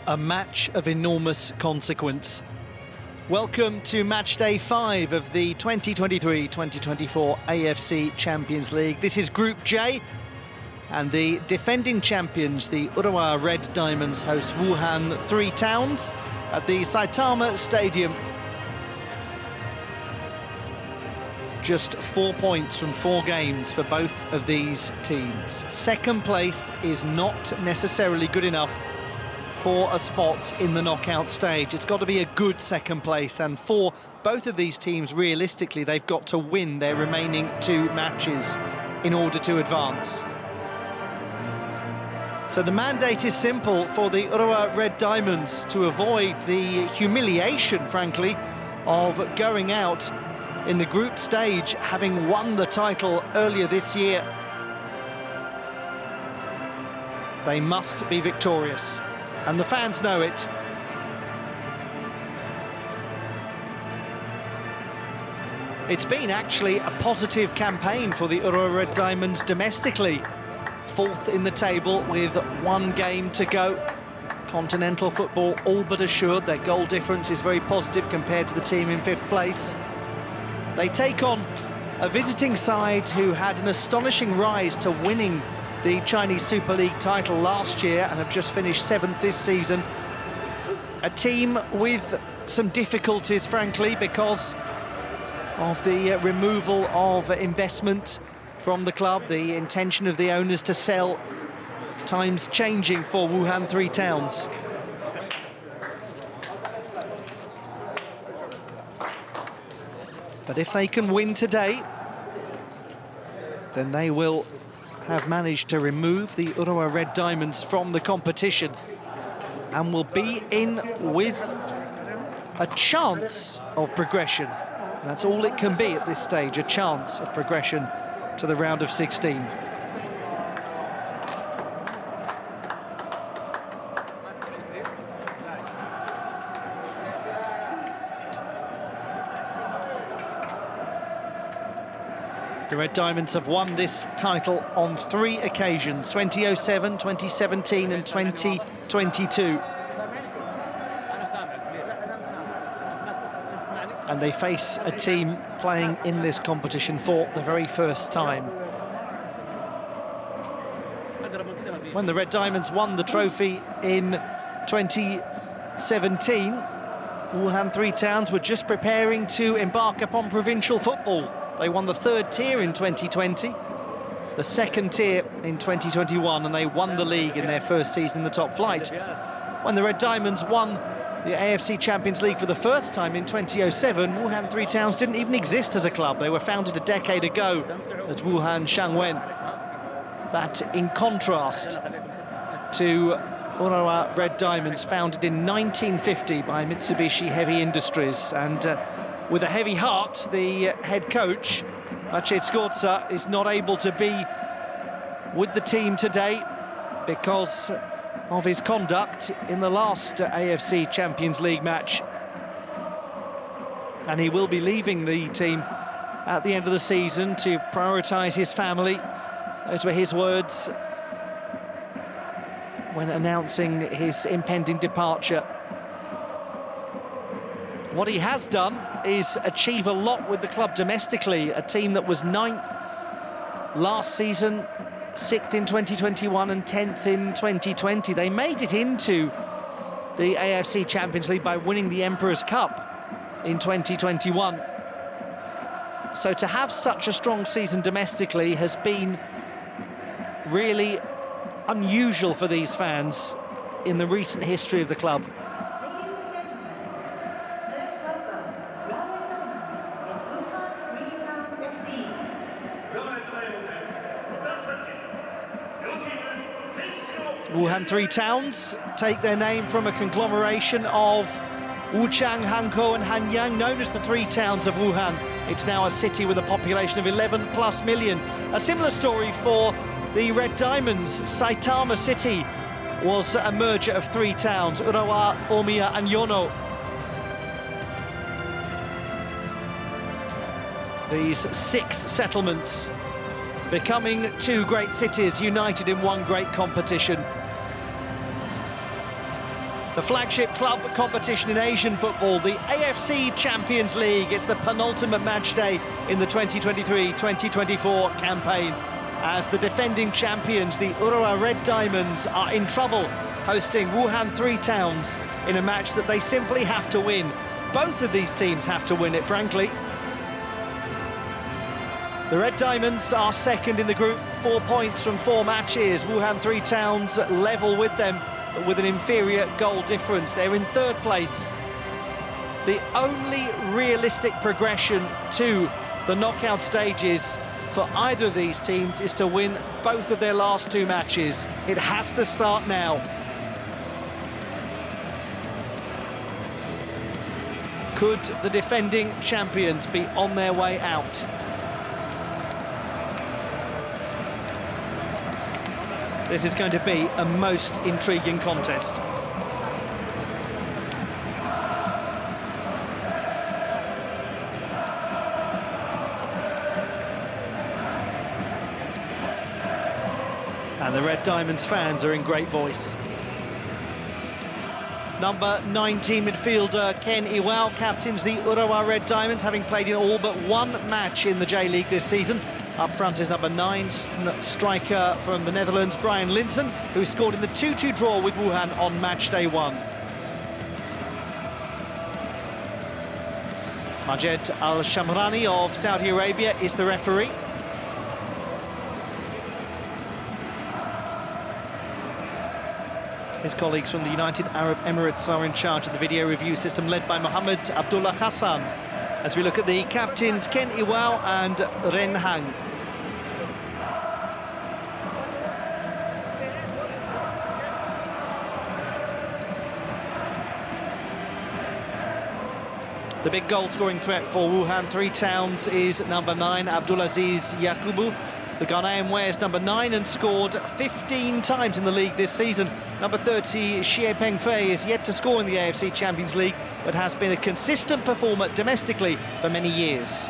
a match of enormous consequence. Welcome to match day 5 of the 2023-2024 AFC Champions League. This is Group J, and the defending champions, the Urawa Red Diamonds, host Wuhan Three Towns at the Saitama Stadium. Just 4 points from 4 games for both of these teams. Second place is not necessarily good enough for a spot in the knockout stage. It's got to be a good second place, and for both of these teams, realistically, they've got to win their remaining 2 matches in order to advance. So the mandate is simple for the Urawa Red Diamonds to avoid the humiliation, frankly, of going out in the group stage, having won the title earlier this year. They must be victorious, and the fans know it. It's been actually a positive campaign for the Urawa Red Diamonds domestically. 4th in the table with 1 game to go. Continental football all but assured. Their goal difference is very positive compared to the team in 5th place. They take on a visiting side who had an astonishing rise to winning the Chinese Super League title last year and have just finished 7th this season. A team with some difficulties, frankly, because of the removal of investment from the club, the intention of the owners to sell. Times changing for Wuhan Three Towns. But if they can win today, then they will have managed to remove the Urawa Red Diamonds from the competition and will be in with a chance of progression. And that's all it can be at this stage, a chance of progression to the round of 16. The Red Diamonds have won this title on 3 occasions, 2007, 2017 and 2022. And they face a team playing in this competition for the very first time. When the Red Diamonds won the trophy in 2017, Wuhan Three Towns were just preparing to embark upon provincial football. They won the 3rd tier in 2020, the 2nd tier in 2021, and they won the league in their first season in the top flight. When the Red Diamonds won the AFC Champions League for the first time in 2007, Wuhan Three Towns didn't even exist as a club. They were founded a decade ago as Wuhan Shangwen. That in contrast to Urawa Red Diamonds, founded in 1950 by Mitsubishi Heavy Industries, and with a heavy heart, the head coach, Maciej Skorza, is not able to be with the team today because of his conduct in the last AFC Champions League match. And he will be leaving the team at the end of the season to prioritise his family. Those were his words when announcing his impending departure. What he has done is achieve a lot with the club domestically, a team that was 9th last season, 6th in 2021 and 10th in 2020. They made it into the AFC Champions League by winning the Emperor's Cup in 2021. So to have such a strong season domestically has been really unusual for these fans in the recent history of the club. Wuhan Three Towns take their name from a conglomeration of Wuchang, Hankou and Hanyang, known as the Three Towns of Wuhan. It's now a city with a population of 11+ million. A similar story for the Red Diamonds. Saitama City was a merger of 3 towns, Urawa, Omiya and Yono. These 6 settlements becoming 2 great cities united in one great competition. The flagship club competition in Asian football, the AFC Champions League. It's the penultimate match day in the 2023-2024 campaign, as the defending champions, the Urawa Red Diamonds, are in trouble hosting Wuhan 3 Towns in a match that they simply have to win. Both of these teams have to win it, frankly. The Red Diamonds are second in the group, 4 points from 4 matches. Wuhan 3 Towns level with them, but with an inferior goal difference. They're in third place. The only realistic progression to the knockout stages for either of these teams is to win both of their last 2 matches. It has to start now. Could the defending champions be on their way out? This is going to be a most intriguing contest. And the Red Diamonds fans are in great voice. Number 19 midfielder Ken Iwao captains the Urawa Red Diamonds, having played in all but 1 match in the J-League this season. Up front is number 9 striker from the Netherlands, Brian Linssen, who scored in the 2-2 draw with Wuhan on match day 1. Majed Al-Shamrani of Saudi Arabia is the referee. His colleagues from the United Arab Emirates are in charge of the video review system, led by Mohammed Abdullah Hassan, as we look at the captains Ken Iwao and Ren Hang. The big goal-scoring threat for Wuhan 3 Towns is number 9, Abdulaziz Yakubu. The Ghanaian wears number 9 and scored 15 times in the league this season. Number 30, Xie Pengfei, is yet to score in the AFC Champions League, but has been a consistent performer domestically for many years.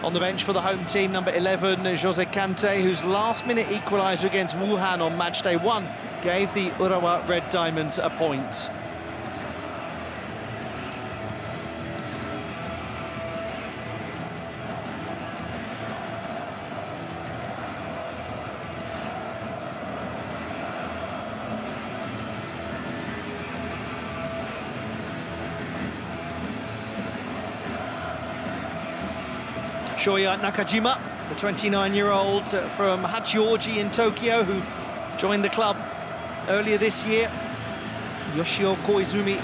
On the bench for the home team, number 11, Jose Kante, whose last-minute equaliser against Wuhan on match day 1 gave the Urawa Red Diamonds a point. Shoya Nakajima, the 29-year-old from Hachioji in Tokyo, who joined the club earlier this year. Yoshio Koizumi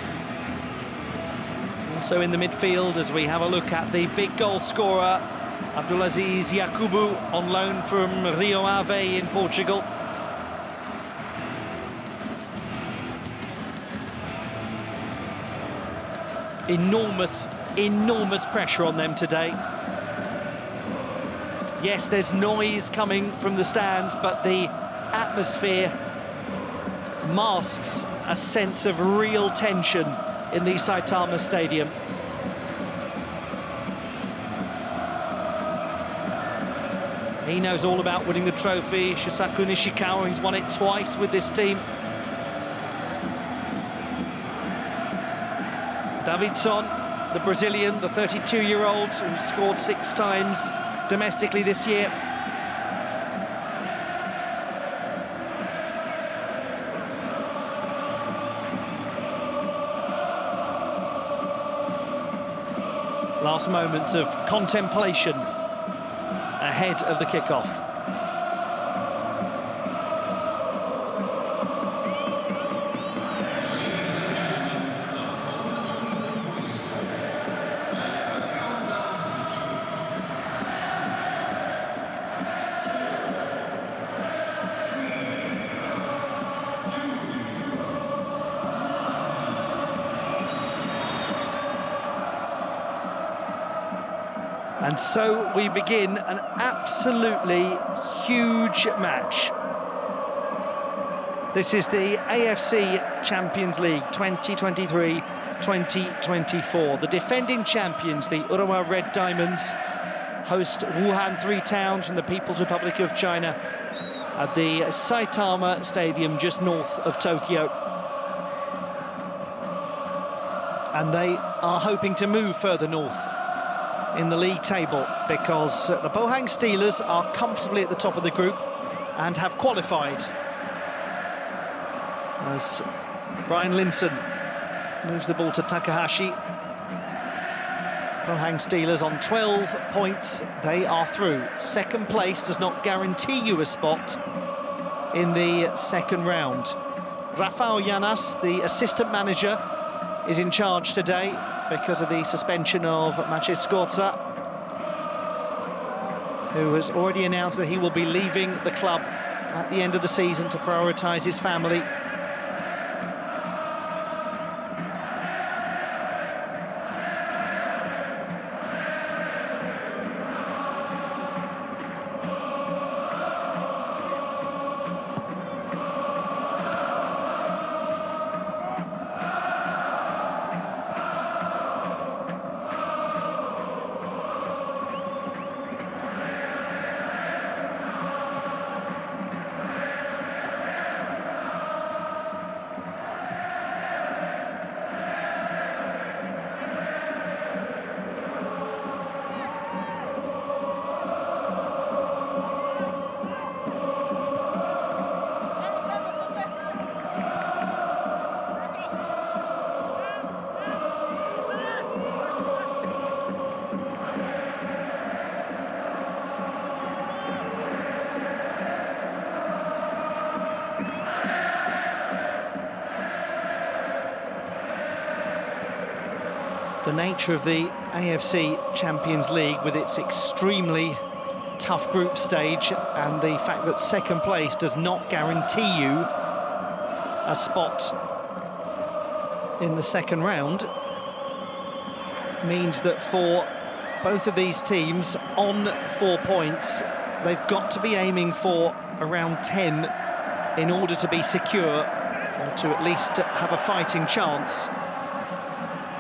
also in the midfield, as we have a look at the big goal scorer, Abdulaziz Yakubu, on loan from Rio Ave in Portugal. Enormous pressure on them today. Yes, there's noise coming from the stands, but the atmosphere masks a sense of real tension in the Saitama Stadium. He knows all about winning the trophy. Shusaku Nishikawa, he's won it twice with this team. Davidson, the Brazilian, the 32-year-old, who scored 6 times domestically this year. Last moments of contemplation ahead of the kickoff. And so we begin an absolutely huge match. This is the AFC Champions League 2023-2024. The defending champions, the Urawa Red Diamonds, host Wuhan 3 Towns from the People's Republic of China. at the Saitama Stadium just north of Tokyo. And they are hoping to move further north in the league table because the Pohang Steelers are comfortably at the top of the group and have qualified. As Brian Linson moves the ball to Takahashi. Pohang Steelers on 12 points, they are through. Second place does not guarantee you a spot in the second round. Rafael Llanas, the assistant manager, is in charge today because of the suspension of Maciej Skorza, who has already announced that he will be leaving the club at the end of the season to prioritise his family. The nature of the AFC Champions League, with its extremely tough group stage and the fact that second place does not guarantee you a spot in the second round, means that for both of these teams on 4 points, they've got to be aiming for around 10 in order to be secure, or to at least have a fighting chance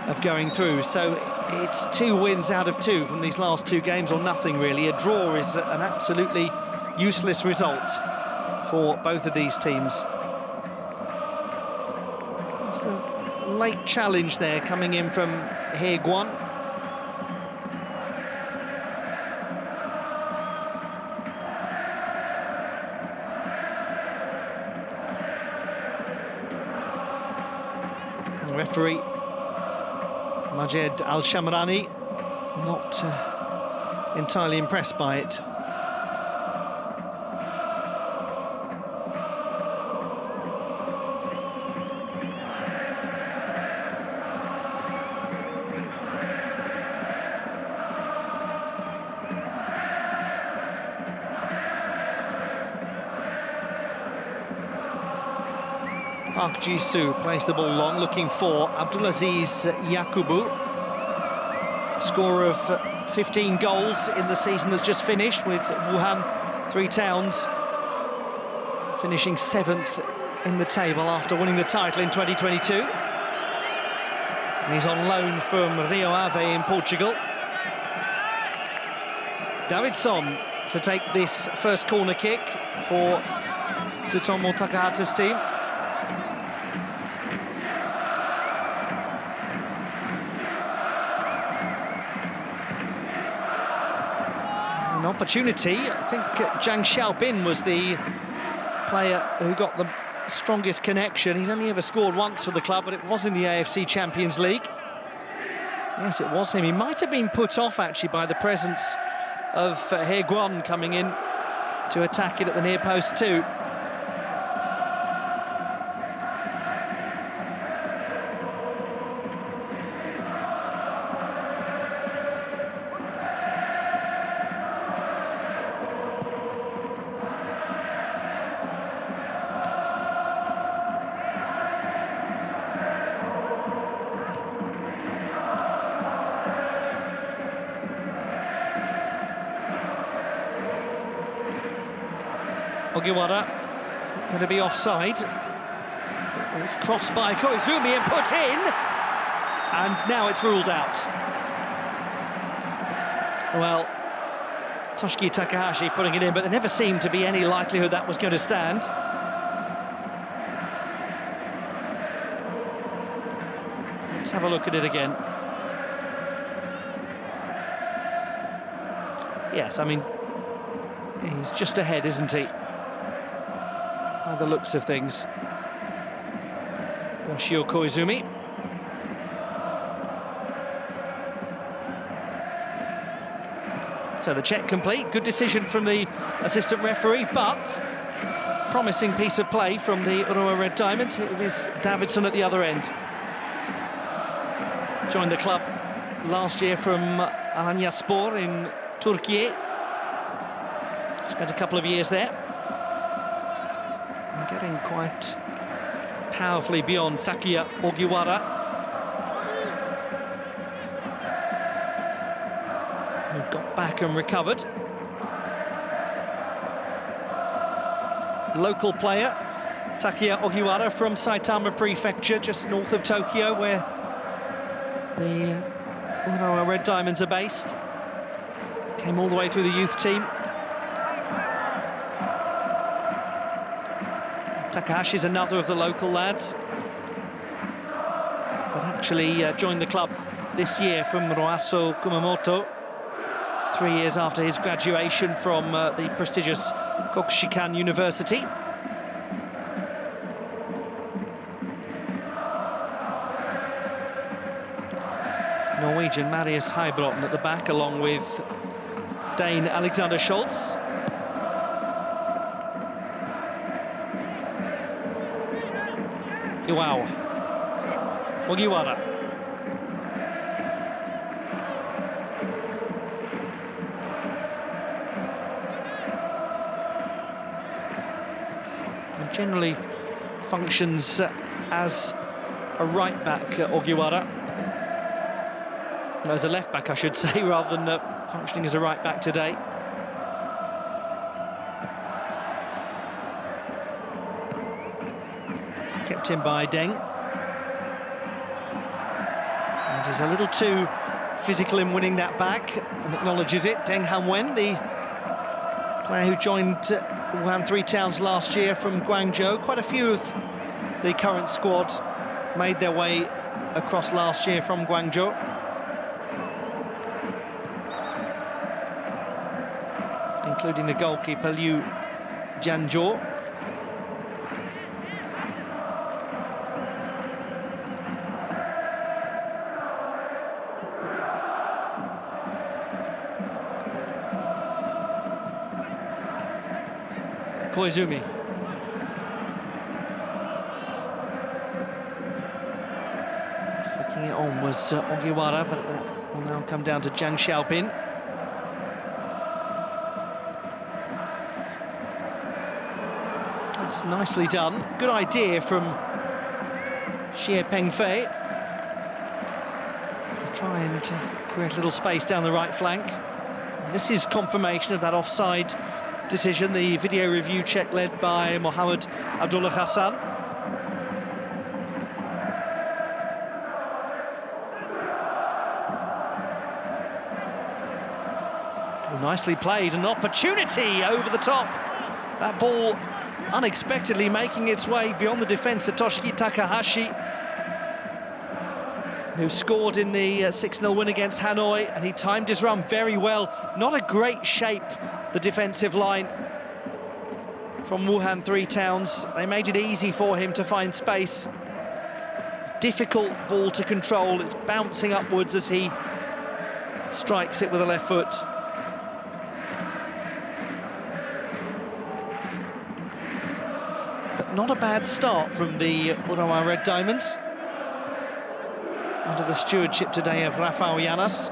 of going through. So it's 2 wins out of 2 from these last 2 games, or nothing really. A draw is an absolutely useless result for both of these teams. Just a late challenge there coming in from He Guan. Referee Majed Al-Shamrani not entirely impressed by it. Park Ji-soo plays the ball long, looking for Abdulaziz Yakubu, scorer of 15 goals in the season that's just finished with Wuhan 3 Towns, finishing 7th in the table after winning the title in 2022. He's on loan from Rio Ave in Portugal. Davidson to take this first corner kick for Tsutomu Takahata's team. An opportunity. I think Zhang Xiaobin was the player who got the strongest connection. He's only ever scored once for the club, but it was in the AFC Champions League. Yes, it was him. He might have been put off, actually, by the presence of He Guan coming in to attack it at the near post too. Ogiwara going to be offside. It's crossed by Koizumi and put in, and now it's ruled out. Well, Toshiki Takahashi putting it in, but there never seemed to be any likelihood that was going to stand. Let's have a look at it again. Yes, I mean, he's just ahead, isn't he? By the looks of things. Yoshio Koizumi. So the check complete. Good decision from the assistant referee, but promising piece of play from the Urawa Red Diamonds. It was Davidson at the other end. Joined the club last year from Alanyaspor in Turkey. Spent a couple of years there. And getting quite powerfully beyond Takuya Ogiwara, who got back and recovered. Local player, Takuya Ogiwara from Saitama Prefecture, just north of Tokyo, where the Urawa Red Diamonds are based. Came all the way through the youth team. Takahashi's another of the local lads, but actually joined the club this year from Roasso Kumamoto, 3 years after his graduation from the prestigious Kokushikan University. Norwegian Marius Heibrotten at the back, along with Dane Alexander Scholz. Urawa. Ogiwara. And generally functions as a right back, Ogiwara. As a left back, I should say, rather than functioning as a right back today. Kept in by Deng. And he's a little too physical in winning that back, and acknowledges it. Deng Hanwen, the player who joined Wuhan 3 Towns last year from Guangzhou. Quite a few of the current squad made their way across last year from Guangzhou. Including the goalkeeper, Liu Jianzhou. Koizumi. Flicking it on was Ogiwara, but that will now come down to Jiang Xiaobin. That's nicely done. Good idea from Xie Pengfei to try and create a little space down the right flank. And this is confirmation of that offside decision, the video review check led by Mohammed Abdullah Hassan. Well, nicely played, an opportunity over the top. That ball unexpectedly making its way beyond the defence to Toshiki Takahashi, who scored in the 6-0 win against Hanoi, and he timed his run very well. Not a great shape, the defensive line from Wuhan 3 Towns. They made it easy for him to find space. Difficult ball to control. It's bouncing upwards as he strikes it with the left foot. But not a bad start from the Urawa Red Diamonds, under the stewardship today of Rafael Llanas.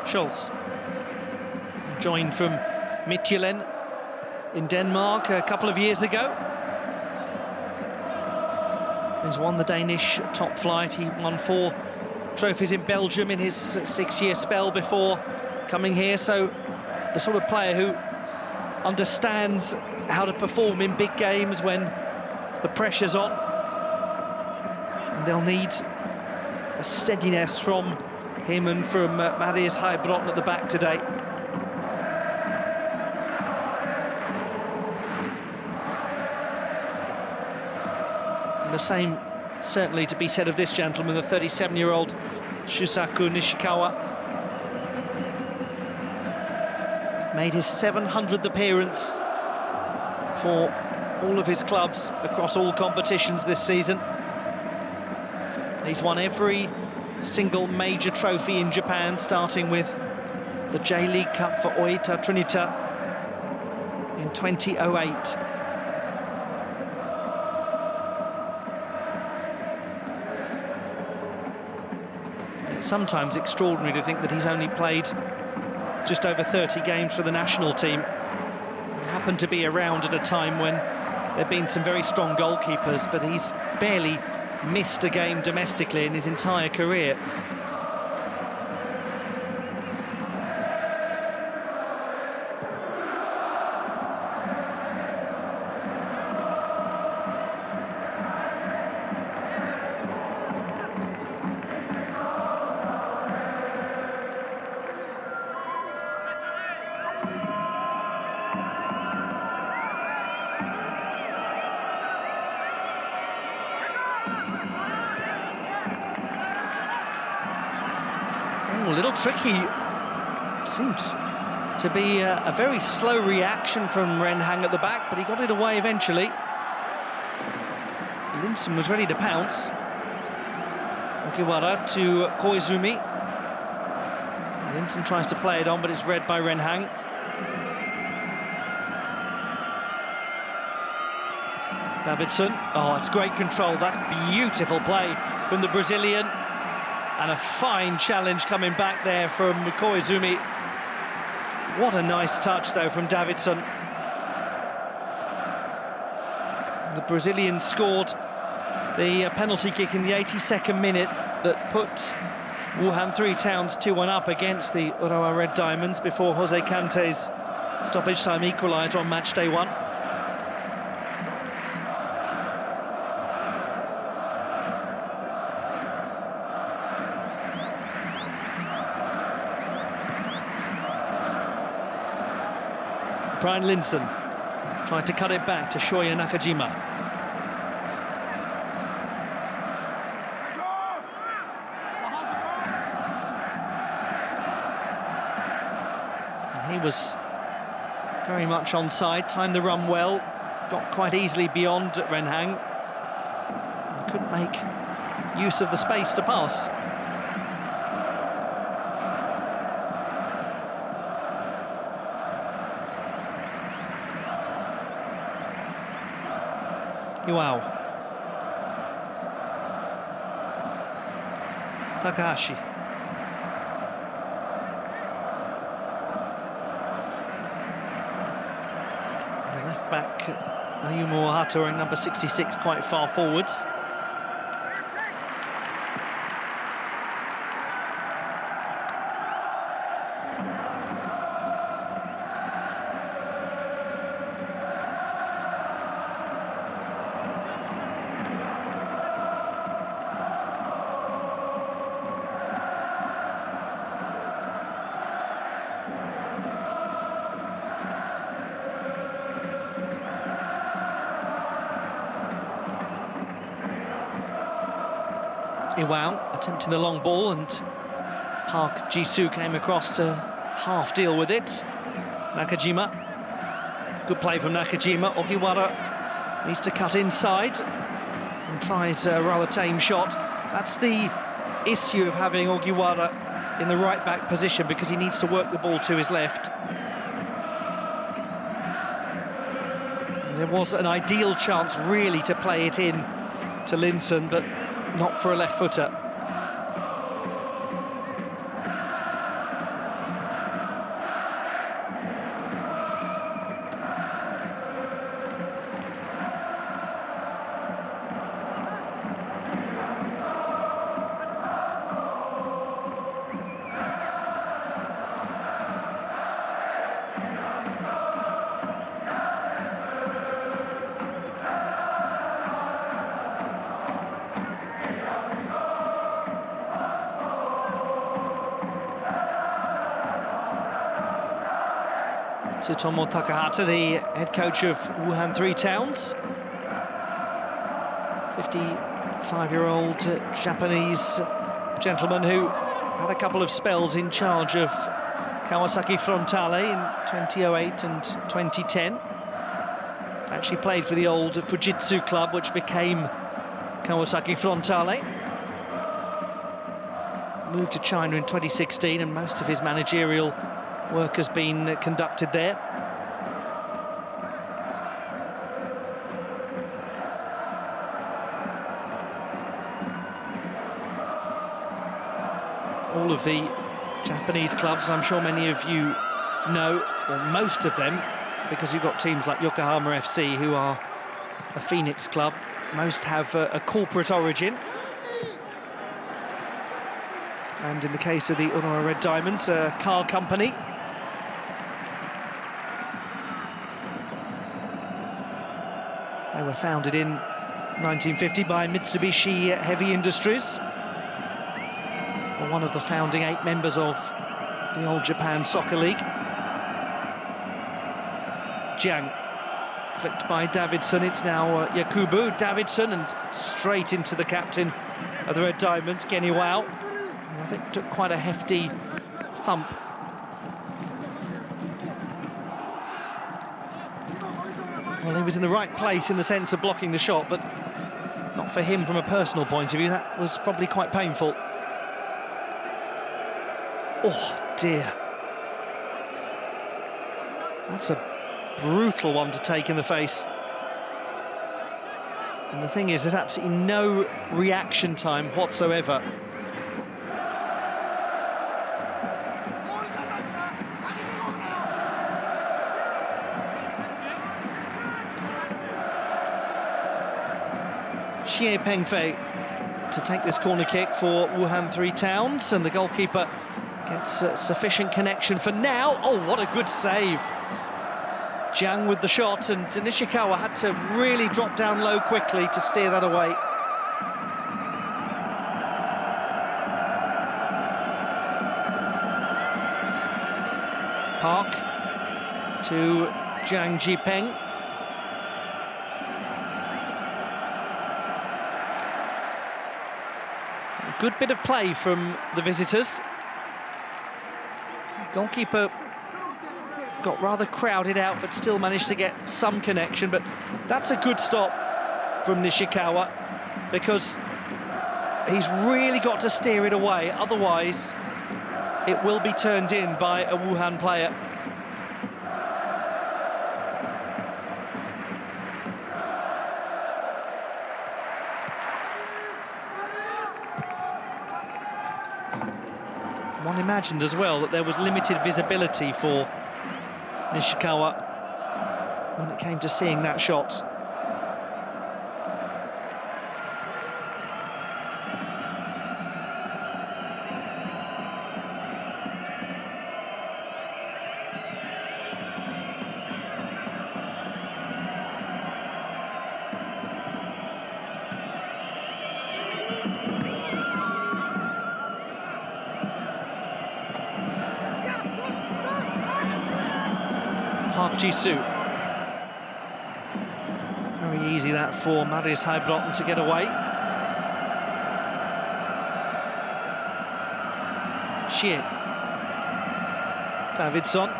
Schultz, joined from Midtjylland in Denmark a couple of years ago. He's won the Danish top flight. He won 4 trophies in Belgium in his 6-year spell before coming here. So the sort of player who understands how to perform in big games when the pressure's on. And they'll need a steadiness from him and from Marius Heibrotten at the back today. And the same certainly to be said of this gentleman, the 37-year-old Shusaku Nishikawa. Made his 700th appearance for all of his clubs across all competitions this season. He's won every single major trophy in Japan, starting with the J-League Cup for Oita Trinita in 2008. It's sometimes extraordinary to think that he's only played just over 30 games for the national team. He happened to be around at a time when there've been some very strong goalkeepers, but he's barely missed a game domestically in his entire career. A little tricky. Seemed to be a very slow reaction from Renhang at the back, but he got it away eventually. Linson was ready to pounce. Ogiwara to Koizumi. Linson tries to play it on, but it's read by Renhang. Davidson. Oh, it's great control. That's beautiful play from the Brazilian. And a fine challenge coming back there from Koizumi. What a nice touch, though, from Davidson. The Brazilian scored the penalty kick in the 82nd minute that put Wuhan 3 Towns 2-1 up against the Urawa Red Diamonds before Jose Cante's stoppage time equaliser on match day 1. Brian Linson tried to cut it back to Shoya Nakajima. He was very much onside, timed the run well, got quite easily beyond Renhang. Couldn't make use of the space to pass. Wow. Takahashi. The left back, Ayumu Ohata, wearing number 66, quite far forwards. Iwao attempting the long ball, and Park Jisoo came across to half deal with it. Nakajima, good play from Nakajima. Ogiwara needs to cut inside and tries a rather tame shot. That's the issue of having Ogiwara in the right back position, because he needs to work the ball to his left. And there was an ideal chance really to play it in to Linson, but not for a left footer. Tsutomu Takahata, the head coach of Wuhan Three Towns. 55-year-old Japanese gentleman who had a couple of spells in charge of Kawasaki Frontale in 2008 and 2010. Actually played for the old Fujitsu club, which became Kawasaki Frontale. Moved to China in 2016, and most of his managerial work has been conducted there. All of the Japanese clubs, I'm sure many of you know, or most of them, because you've got teams like Yokohama FC, who are a Phoenix club. Most have a corporate origin. And in the case of the Urawa Red Diamonds, a car company. They were founded in 1950 by Mitsubishi Heavy Industries, one of the founding 8 members of the Old Japan Soccer League. Jiang, flicked by Davidson, it's now Yakubu Davidson, and straight into the captain of the Red Diamonds, Geniwao. I think took quite a hefty thump. Well, he was in the right place in the sense of blocking the shot, but not for him from a personal point of view. That was probably quite painful. Oh, dear. That's a brutal one to take in the face. And the thing is, there's absolutely no reaction time whatsoever. Xie Pengfei to take this corner kick for Wuhan Three Towns, and the goalkeeper gets sufficient connection for now. Oh, what a good save. Jiang with the shot, and Nishikawa had to really drop down low quickly to steer that away. Park to Jiang Jipeng. A good bit of play from the visitors. Goalkeeper got rather crowded out, but still managed to get some connection. But that's a good stop from Nishikawa, because he's really got to steer it away, otherwise it will be turned in by a Wuhan player. One imagined as well that there was limited visibility for Nishikawa when it came to seeing that shot. Park Ji-soo. Very easy that for Marius Heibrotten to get away. Xie. Davidson.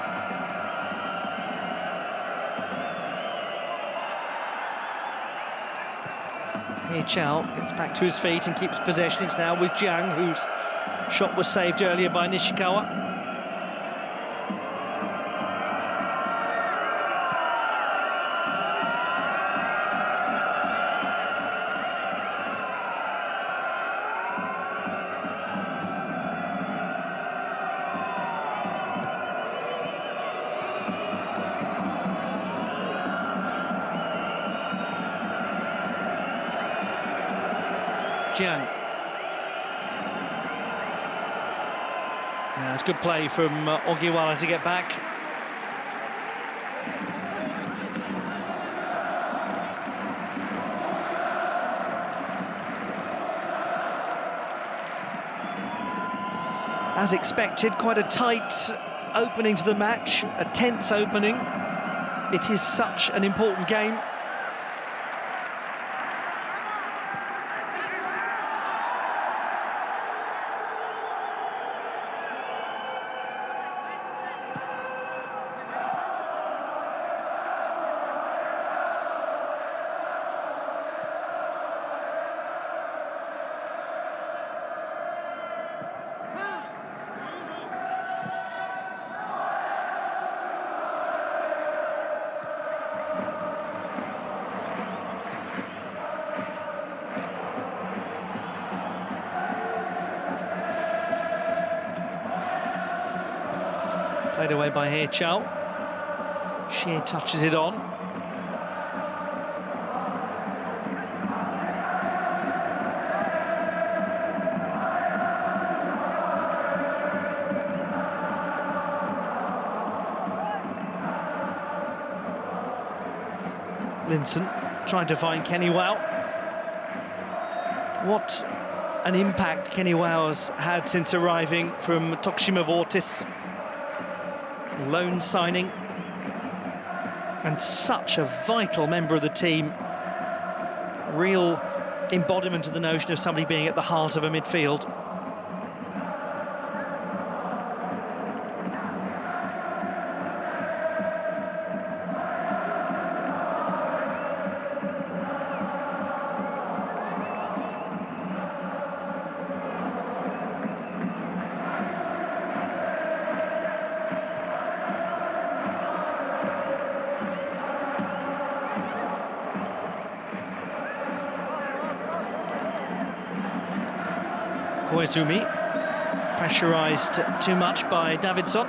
Here Chow gets back to his feet and keeps possession. It's now with Jiang, whose shot was saved earlier by Nishikawa. Jiang. Yeah, it's good play from Ogiwara to get back. As expected, quite a tight opening to the match, a tense opening. It is such an important game. Played away by Chow. Xie touches it on. Linson trying to find Kenny Wow. What an impact Kenny Wow has had since arriving from Tokushima Vortis. Loan signing, and such a vital member of the team. Real embodiment of the notion of somebody being at the heart of a midfield. Koizumi, pressurised too much by Davidson.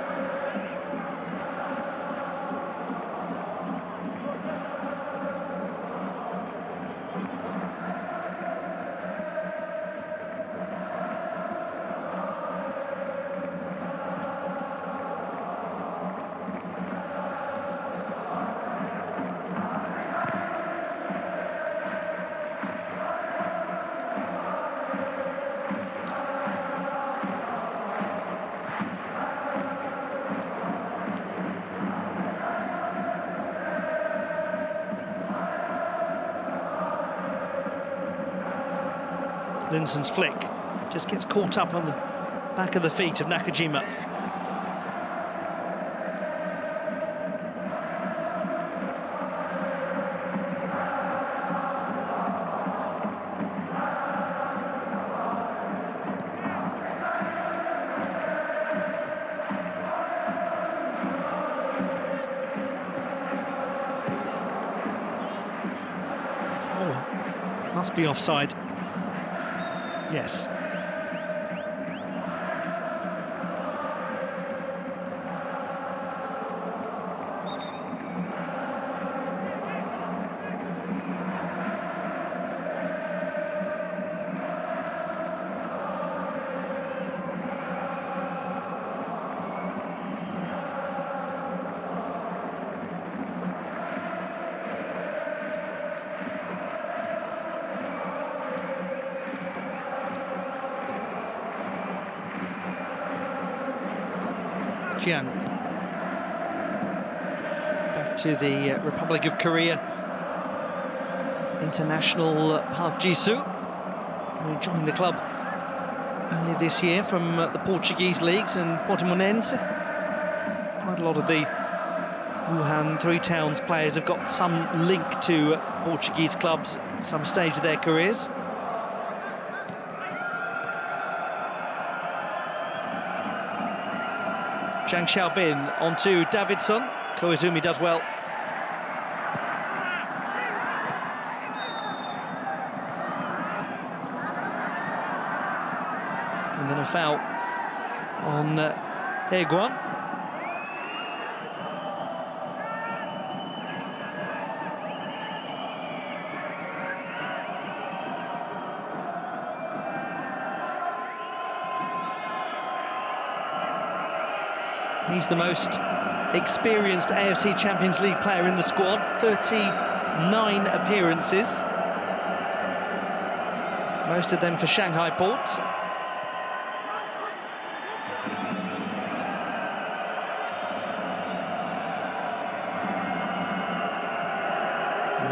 Linson's flick just gets caught up on the back of the feet of Nakajima. Oh, must be offside. Yes. Back to the Republic of Korea international Park Ji-soo, who joined the club only this year from the Portuguese leagues and Portimonense. Quite a lot of the Wuhan Three Towns players have got some link to Portuguese clubs at some stage of their careers. Zhang Xiaobin onto Davidson. Koizumi does well. And then a foul on Heguan. He's the most experienced AFC Champions League player in the squad, 39 appearances. Most of them for Shanghai Port.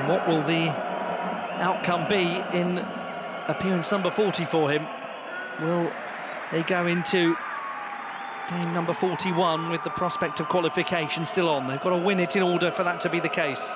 And what will the outcome be in appearance number 40 for him? Will they go into game number 41 with the prospect of qualification still on? They've got to win it in order for that to be the case.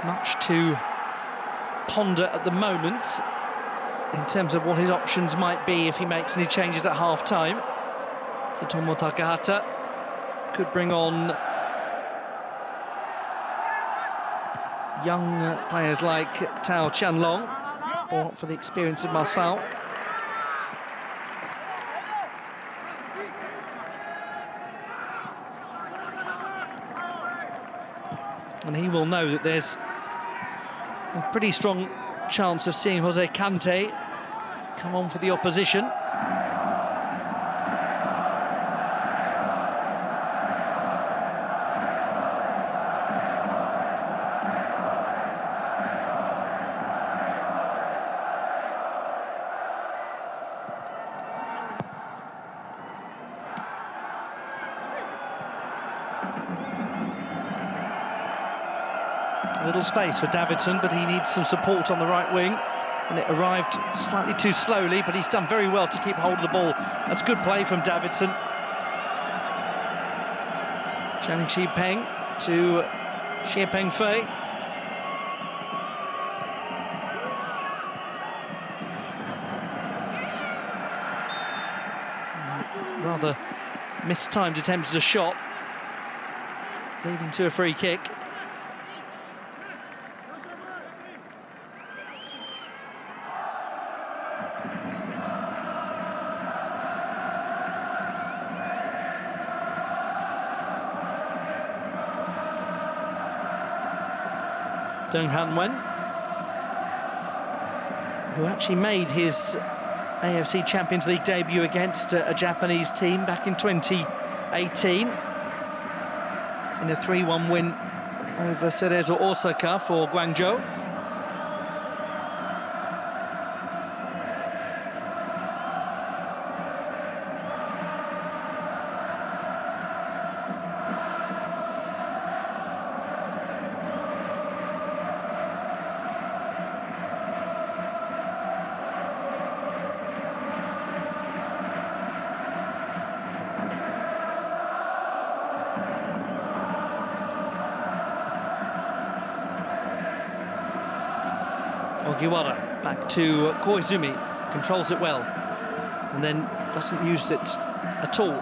Much to ponder at the moment in terms of what his options might be if he makes any changes at half-time. Tsutomu Takahata could bring on young players like Tao Chanlong, or for the experience of Marçal. And he will know that there's a pretty strong chance of seeing Jose Kante come on for the opposition. A little space for Davidson, but he needs some support on the right wing, and it arrived slightly too slowly, but he's done very well to keep hold of the ball. That's good play from Davidson. Zhang Xipeng to Xie Pengfei. Rather mistimed attempt at a shot, leading to a free kick. Deng Hanwen, who actually made his AFC Champions League debut against a Japanese team back in 2018 in a 3-1 win over Cerezo Osaka for Guangzhou. Ogiwara back to Koizumi, controls it well, and then doesn't use it at all.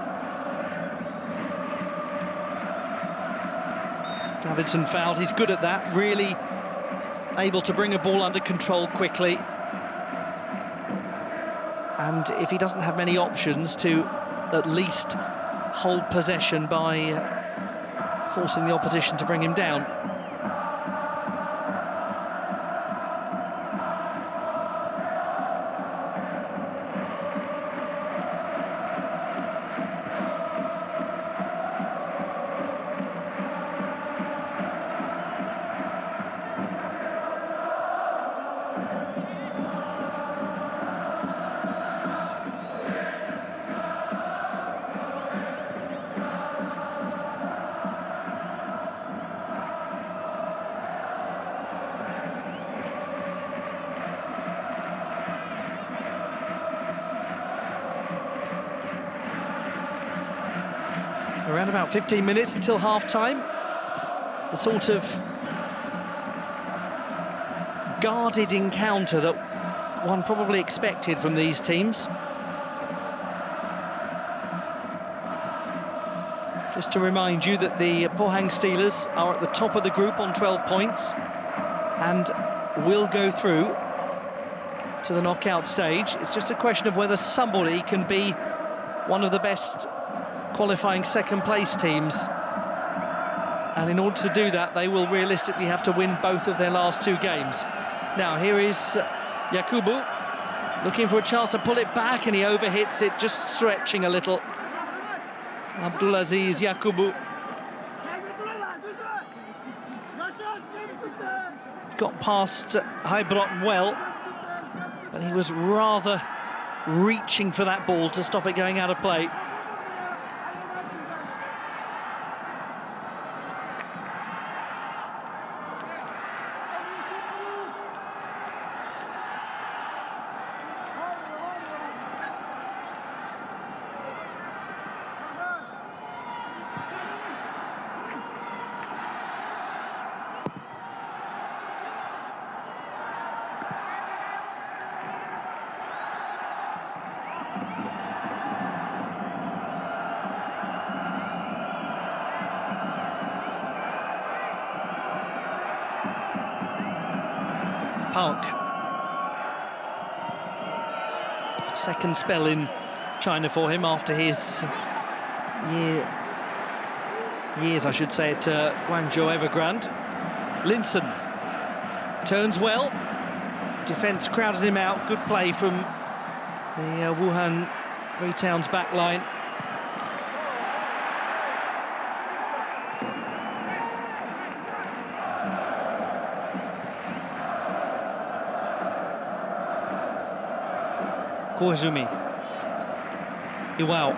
Davidson fouled, he's good at that, really able to bring a ball under control quickly. And if he doesn't have many options, to at least hold possession by forcing the opposition to bring him down. Around about 15 minutes until half-time. The sort of guarded encounter that one probably expected from these teams. Just to remind you that the Pohang Steelers are at the top of the group on 12 points and will go through to the knockout stage. It's just a question of whether somebody can be one of the best qualifying second-place teams. And in order to do that, they will realistically have to win both of their last 2 games. Now, here is Yakubu, looking for a chance to pull it back, and he overhits it, just stretching a little. Abdulaziz Yakubu. Got past Heibrotten well, but he was rather reaching for that ball to stop it going out of play. Park. Second spell in China for him after his years, I should say, at Guangzhou Evergrande. Linson turns well. Defence crowded him out. Good play from the Wuhan Three Towns back line. Koizumi. Iwao.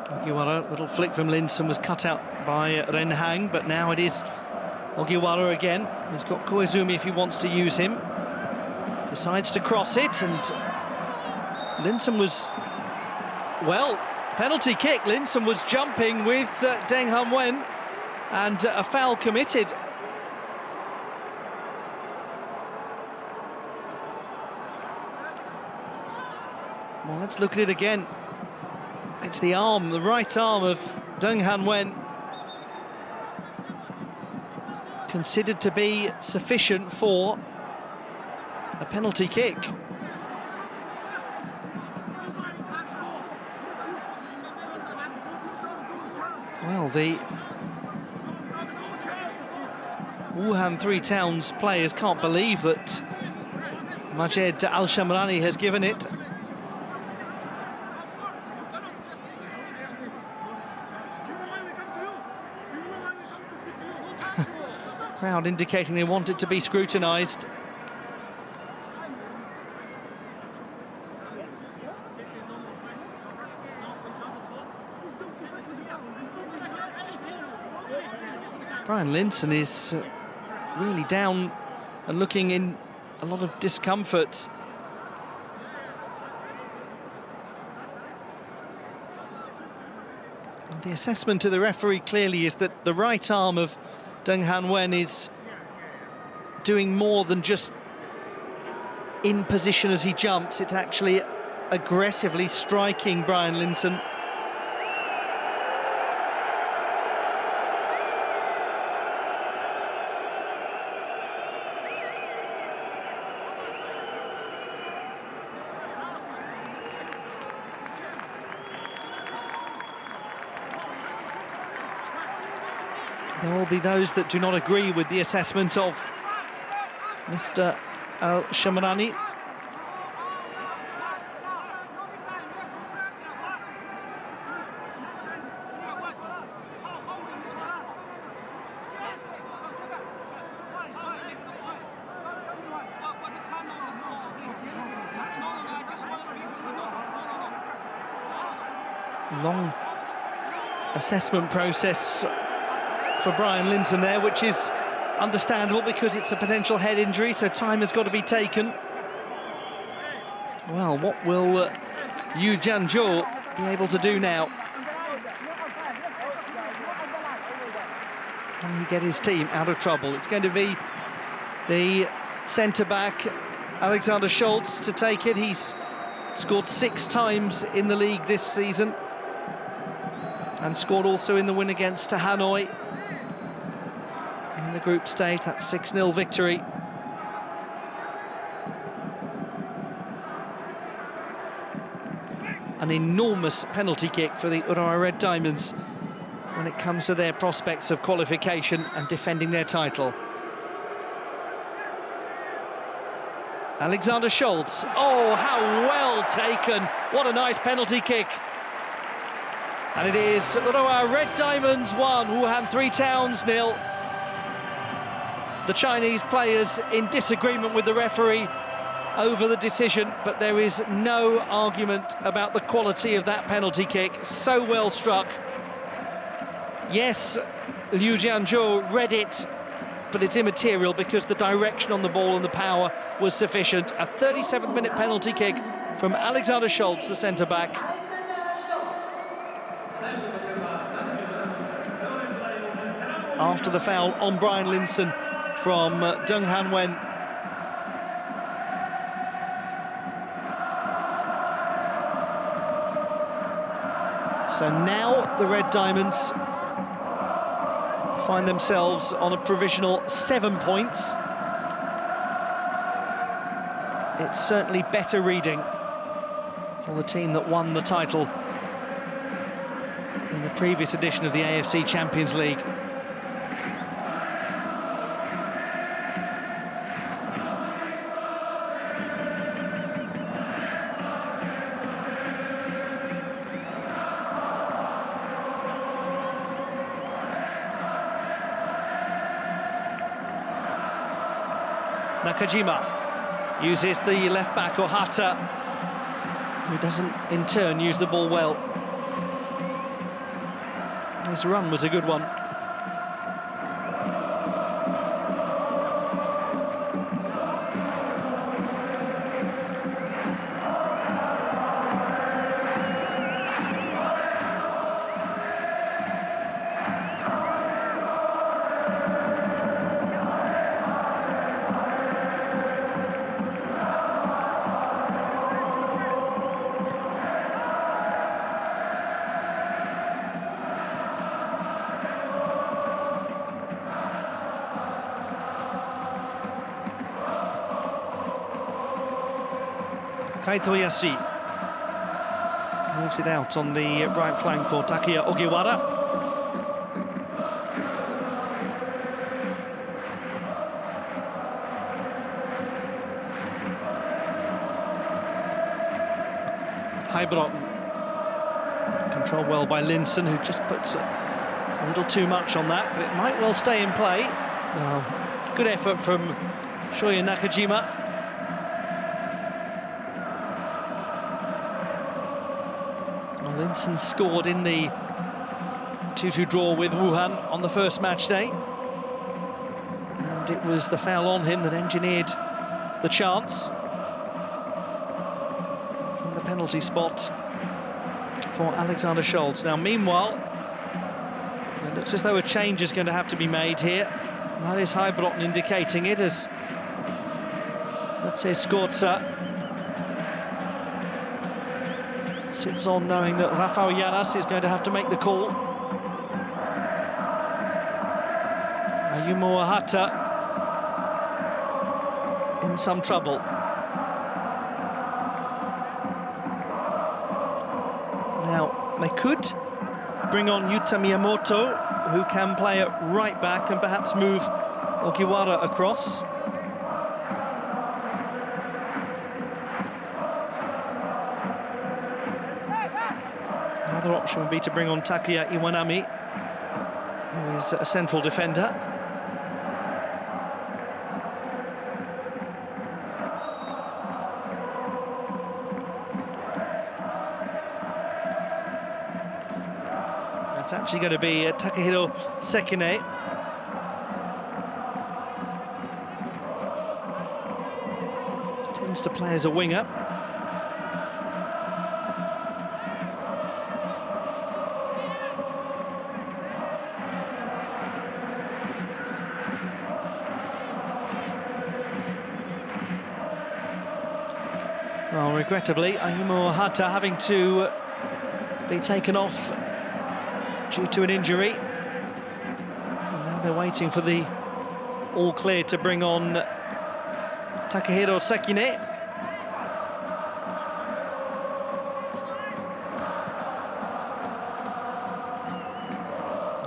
Ogiwara, little flick from Linson, was cut out by Renhang, but now it is Ogiwara again. He's got Koizumi if he wants to use him. Decides to cross it, and Linson was, well, penalty kick. Linson was jumping with Deng Han-wen, and a foul committed. Well, let's look at it again. It's the arm, the right arm of Deng Han-wen, considered to be sufficient for a penalty kick. Well, the Wuhan Three Towns players can't believe that Majed Al-Shamrani has given it. Crowd indicating they want it to be scrutinised. Brian Linson is really down and looking in a lot of discomfort. And the assessment to the referee clearly is that the right arm of Deng Han-wen is doing more than just in position as he jumps. It's actually aggressively striking Brian Linson. There will be those that do not agree with the assessment of Mr. Al-Shamrani. Long assessment process for Brian Linson there, which is understandable because it's a potential head injury, so time has got to be taken. Well, what will Yu Jianzhou be able to do now? Can he get his team out of trouble? It's going to be the centre-back, Alexander Schultz, to take it. He's scored 6 times in the league this season, and scored also in the win against Hanoi in the group stage, that 6-0 victory. An enormous penalty kick for the Urawa Red Diamonds when it comes to their prospects of qualification and defending their title. Alexander Scholz. Oh, how well taken. What a nice penalty kick. And it is Urawa Red Diamonds 1, Wuhan 3 Towns 0. The Chinese players in disagreement with the referee over the decision, but there is no argument about the quality of that penalty kick. So well struck. Yes, Liu Jianzhou read it, but it's immaterial because the direction on the ball and the power was sufficient. A 37th minute penalty kick from Alexander Scholz, the centre-back. After the foul on Brian Linson from Deng Han-wen. So now the Red Diamonds find themselves on a provisional 7 points. It's certainly better reading for the team that won the title in the previous edition of the AFC Champions League. Nakajima uses the left-back Ohata, who doesn't in turn use the ball well. His run was a good one. Kaito Yashi moves it out on the right flank for Takuya Ogiwara. Heibron, controlled well by Linson, who just puts a little too much on that, but it might well stay in play. Well, good effort from Shoya Nakajima. Linson scored in the 2-2 draw with Wuhan on the first match day, and it was the foul on him that engineered the chance from the penalty spot for Alexander Scholz. Now, meanwhile, it looks as though a change is going to have to be made here. That is Heibron indicating it, as let's say Skorza sits on knowing that Rafael Llanas is going to have to make the call. Ayumu Ohata in some trouble. Now, they could bring on Yuta Miyamoto, who can play at right back and perhaps move Ogiwara across. Another option would be to bring on Takuya Iwanami, who is a central defender. It's actually going to be Takahiro Sekine. Tends to play as a winger. Well, regrettably, Ayumu Ohata having to be taken off due to an injury. And now they're waiting for the all clear to bring on Takahiro Sekine.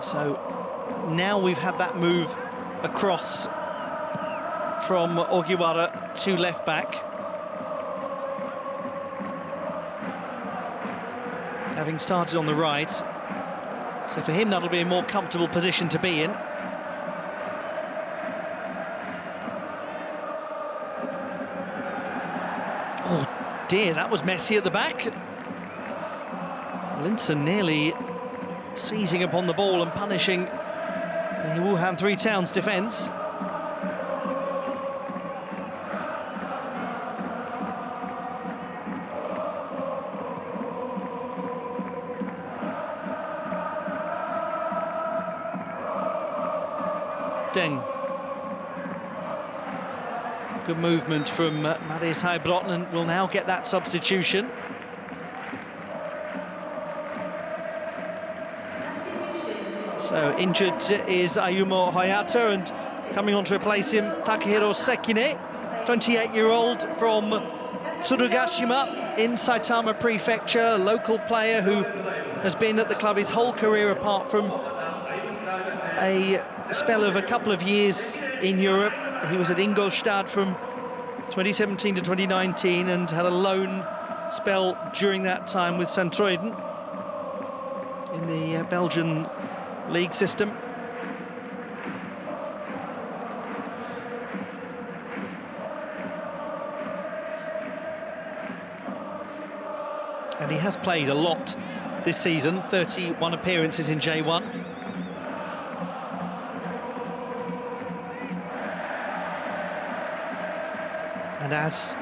So now we've had that move across from Ogiwara to left back, having started on the right. So for him, that'll be a more comfortable position to be in. Oh dear, that was messy at the back. Linson nearly seizing upon the ball and punishing the Wuhan Three Towns defence. Deng. Good movement from Marius Heibrotten, and will now get that substitution. So injured is Ayumu Ohata, and coming on to replace him, Takahiro Sekine, 28-year-old from Tsurugashima in Saitama Prefecture, a local player who has been at the club his whole career apart from a spell of a couple of years in Europe. He was at Ingolstadt from 2017 to 2019 and had a loan spell during that time with Sint-Truiden in the Belgian league system. And he has played a lot this season, 31 appearances in J1. And as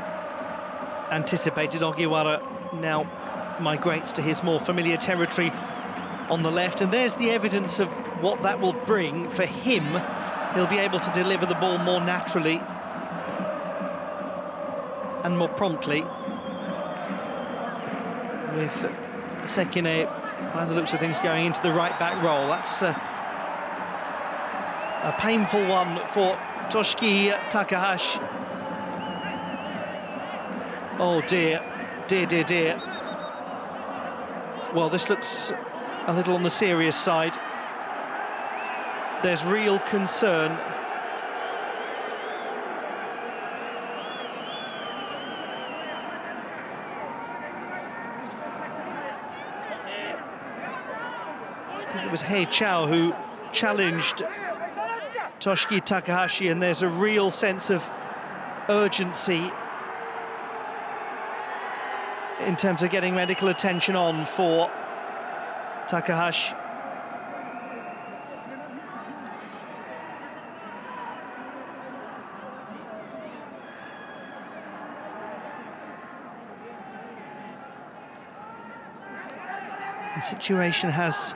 anticipated, Ogiwara now migrates to his more familiar territory on the left, and there's the evidence of what that will bring for him. He'll be able to deliver the ball more naturally and more promptly, with Sekine, by the looks of things, going into the right-back role. That's a painful one for Toshiki Takahashi. Oh dear, dear, dear, dear. Well, this looks a little on the serious side. There's real concern. I think it was Hei Chao who challenged Toshiki Takahashi, and there's a real sense of urgency in terms of getting medical attention on for Takahashi. The situation has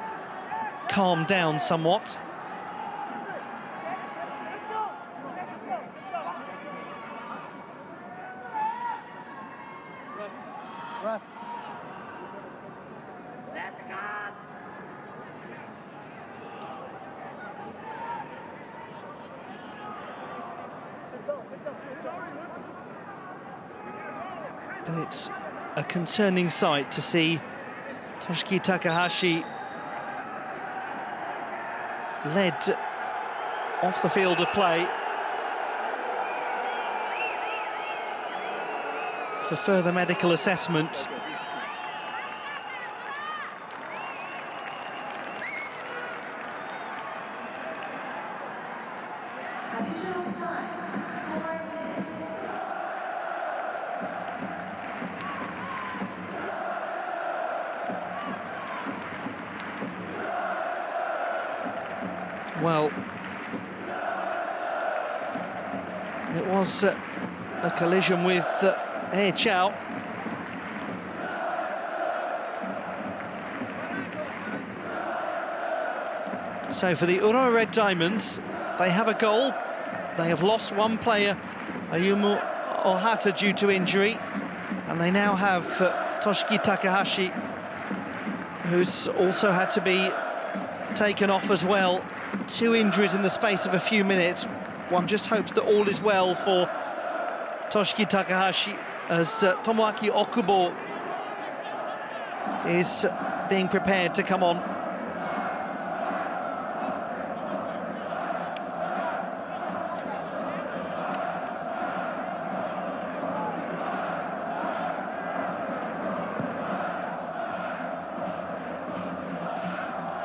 calmed down somewhat. But it's a concerning sight to see Toshiki Takahashi led off the field of play for further medical assessment. Well, it was a collision with Hei Chao. So for the Urawa Red Diamonds, they have a goal. They have lost one player, Ayumu Ohata, due to injury, And they now have Toshiki Takahashi, who's also had to be taken off as well. 2 injuries in the space of a few minutes. One just hopes that all is well for Toshiki Takahashi, as Tomoaki Okubo is being prepared to come on.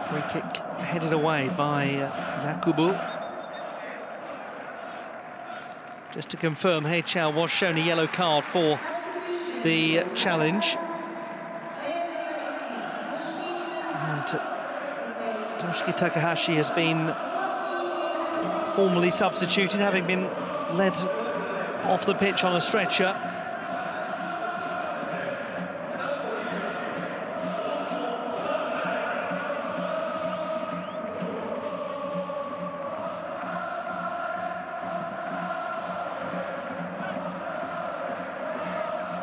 Free kick headed away by Yakubu. Just to confirm, Heichao was shown a yellow card for the challenge. And Toshiki Takahashi has been formally substituted, having been led off the pitch on a stretcher.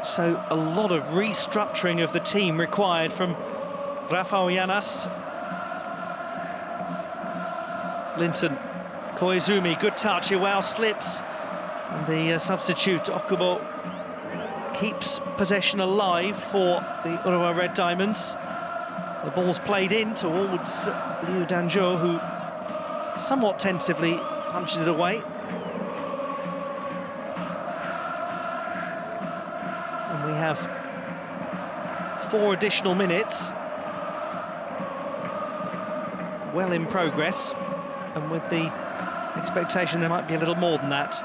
So a lot of restructuring of the team required from Rafael Llanas. Linson, Koizumi, good touch, Iwao slips. And the substitute, Okubo, keeps possession alive for the Urawa Red Diamonds. The ball's played in towards Liu Danzhou, who somewhat tentatively punches it away. And we have 4 additional minutes, well in progress, and with the expectation there might be a little more than that.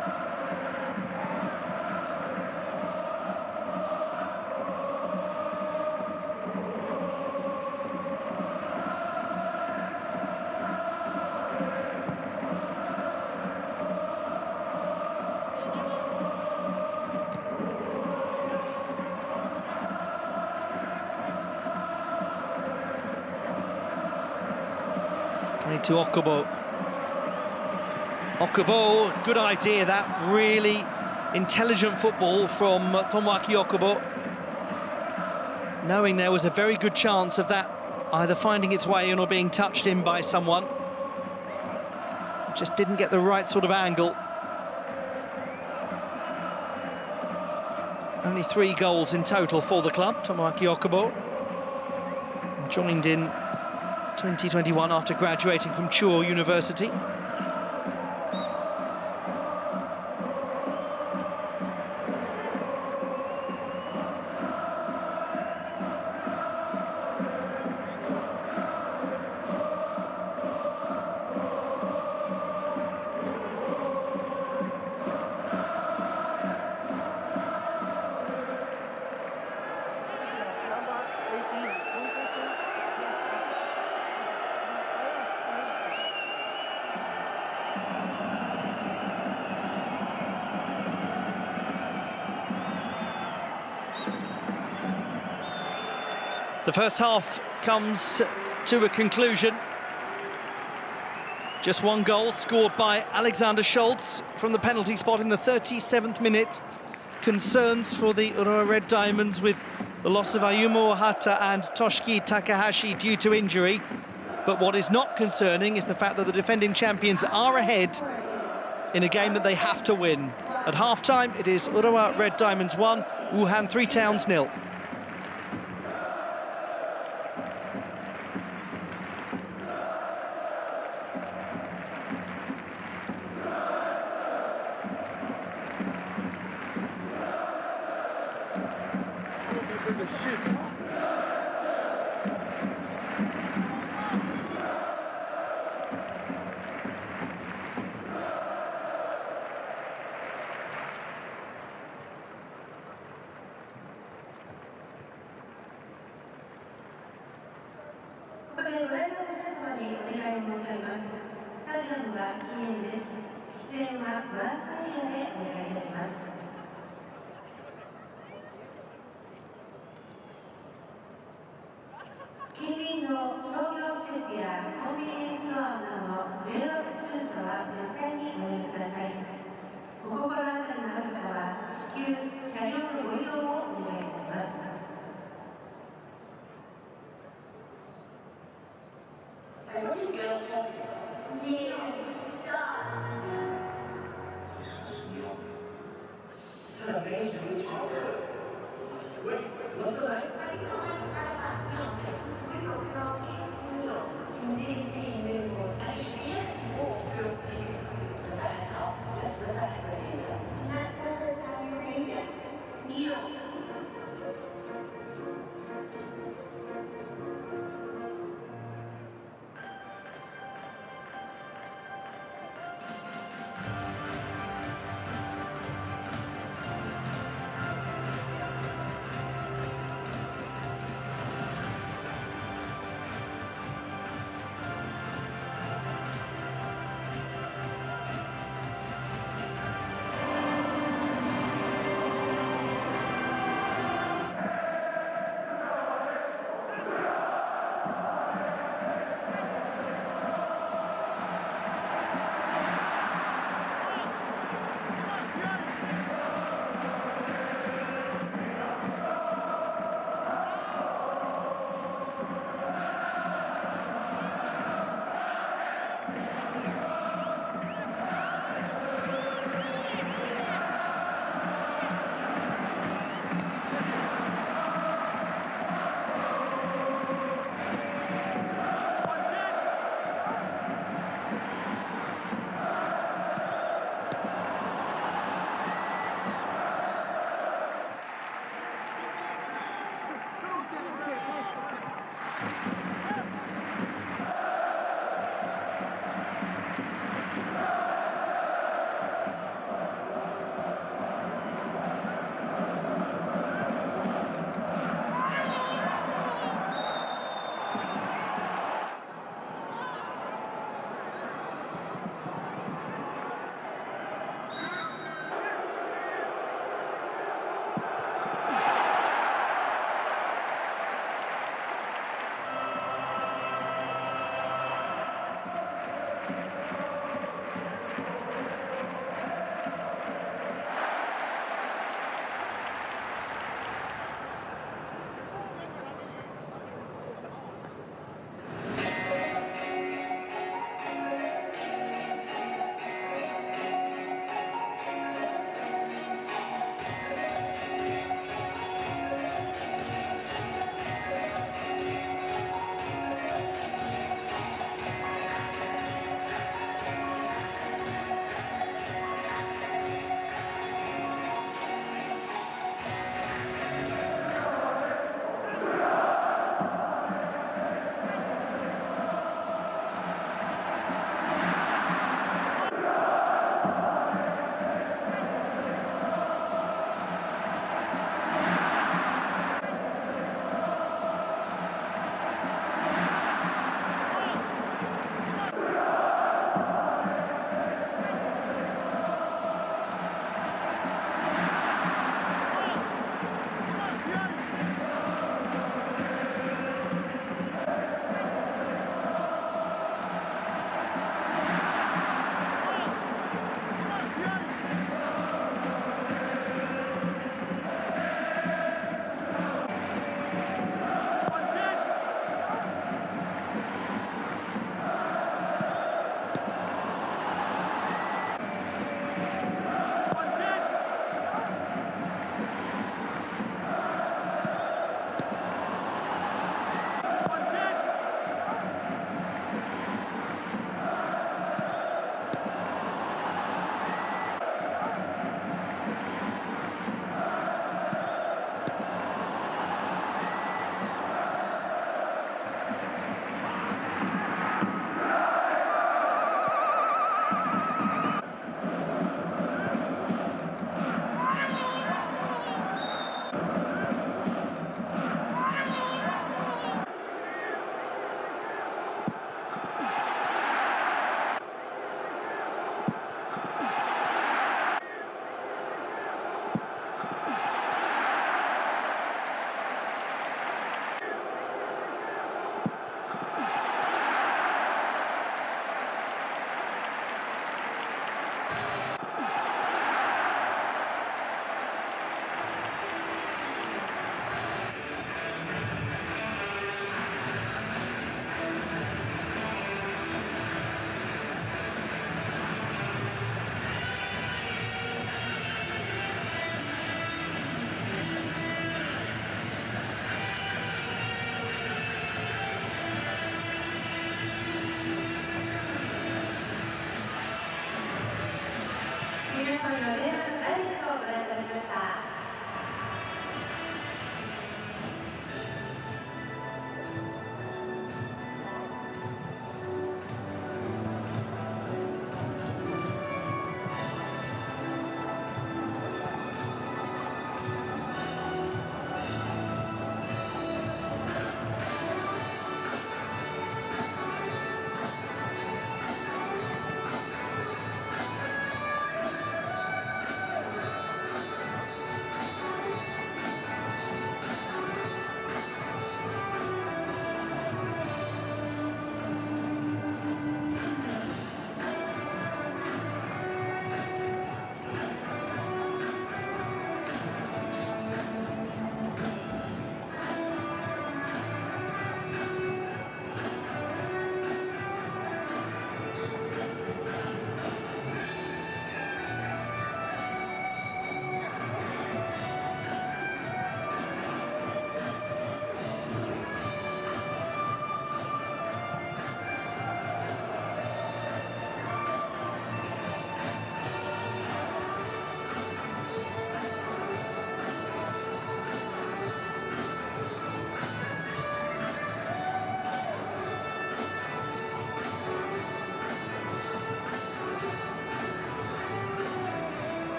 To Okubo. Okubo, good idea, that really intelligent football from Tomoaki Okubo, knowing there was a very good chance of that either finding its way in or being touched in by someone. Just didn't get the right sort of angle. Only 3 goals in total for the club. Tomoaki Okubo joined in 2021 after graduating from Chuo University. The first half comes to a conclusion. Just 1 goal scored by Alexander Schultz from the penalty spot in the 37th minute. Concerns for the Urawa Red Diamonds with the loss of Ayumu Ohata and Toshiki Takahashi due to injury. But what is not concerning is the fact that the defending champions are ahead in a game that they have to win. At half-time, it is Urawa Red Diamonds 1, Wuhan 3 Towns 0.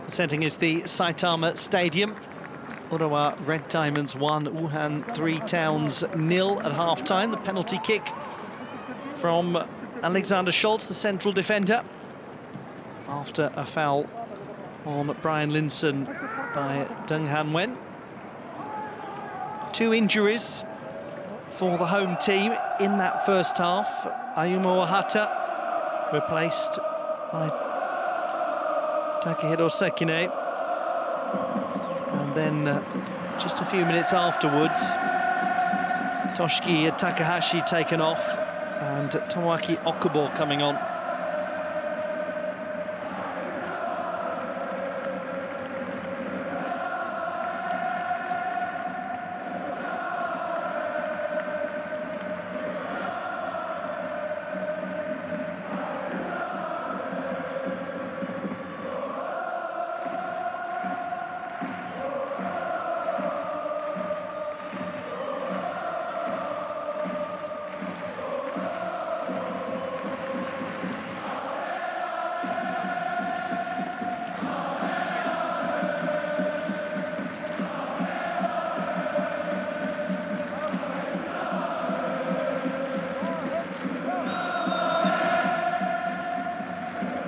Presenting is the Saitama Stadium. Urawa Red Diamonds 1, Wuhan 3 Towns 0 at half-time. The penalty kick from Alexander Schultz, the central defender, after a foul on Brian Linson by Deng Han Wen. 2 injuries for the home team in that first half. Ayumu Ohata replaced by Takehiro Sekine. And then just a few minutes afterwards, Toshiki Takahashi taken off and Tomoaki Okubo coming on.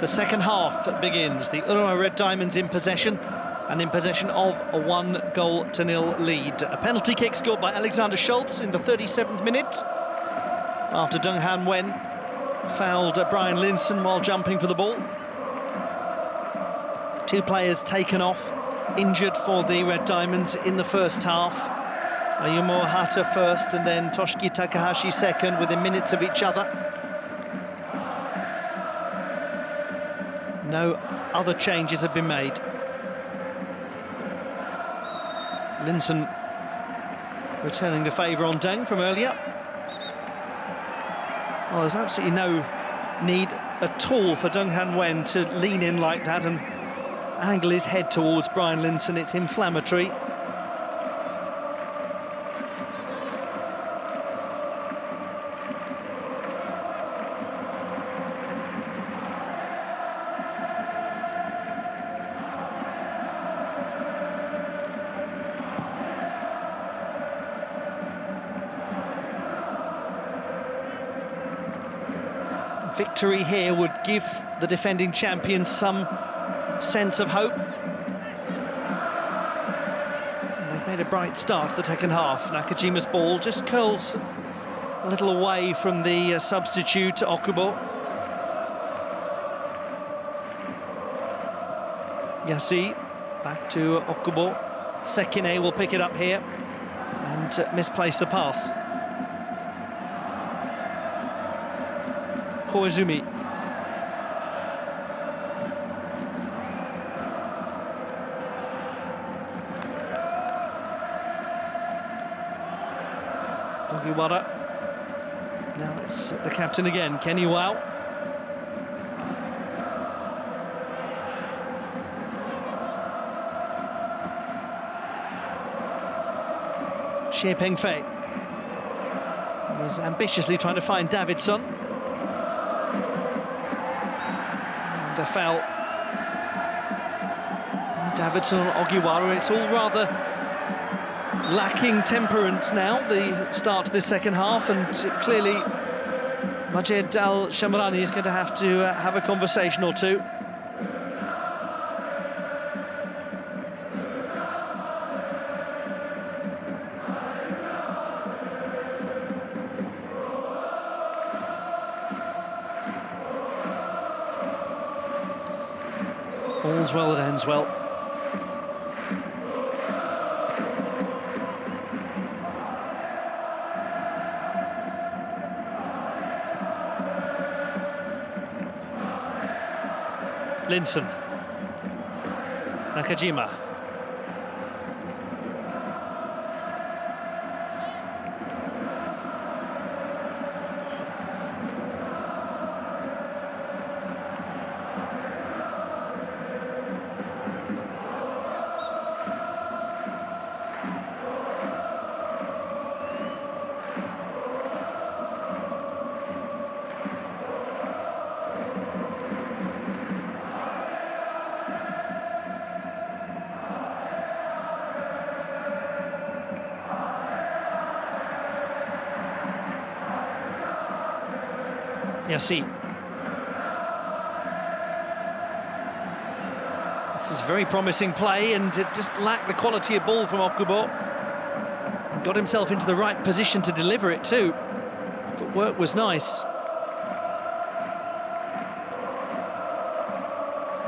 The second half begins. The Urawa Red Diamonds in possession, and in possession of a 1-0 lead. A penalty kick scored by Alexander Schultz in the 37th minute, after Deng Han Wen fouled Brian Linson while jumping for the ball. 2 players taken off, injured for the Red Diamonds in the first half. Ayumu Ohata first, and then Toshiki Takahashi second, within minutes of each other. No other changes have been made. Linson returning the favour on Deng from earlier. Well, there's absolutely no need at all for Deng Han Wen to lean in like that and angle his head towards Brian Linson. It's inflammatory. Victory here would give the defending champions some sense of hope. They've made a bright start to the second half. Nakajima's ball just curls a little away from the substitute, Okubo. Yasi, back to Okubo. Sekine will pick it up here and misplace the pass. Koizumi. Ogiwara. Now it's the captain again, Kenny Wow. Xie Pengfei was ambitiously trying to find Davidson. A foul by Davidson on Ogiwara. It's all rather lacking temperance now, the start to the second half, and clearly Majed Al-Shamrani is going to have a conversation or two. All's well that ends well. Linson. Nakajima. Yassi. This is very promising play, and it just lacked the quality of ball from Okubo. Got himself into the right position to deliver it too. Footwork was nice.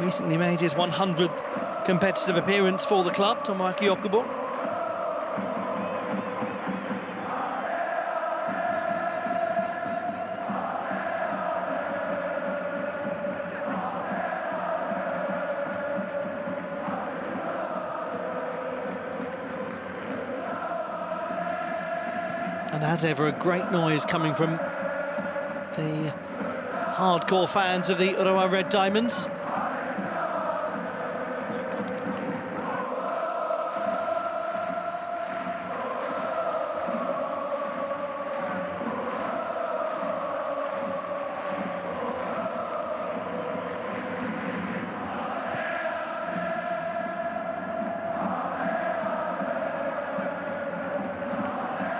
Recently made his 100th competitive appearance for the club, Tomoaki Okubo. And as ever, a great noise coming from the hardcore fans of the Urawa Red Diamonds.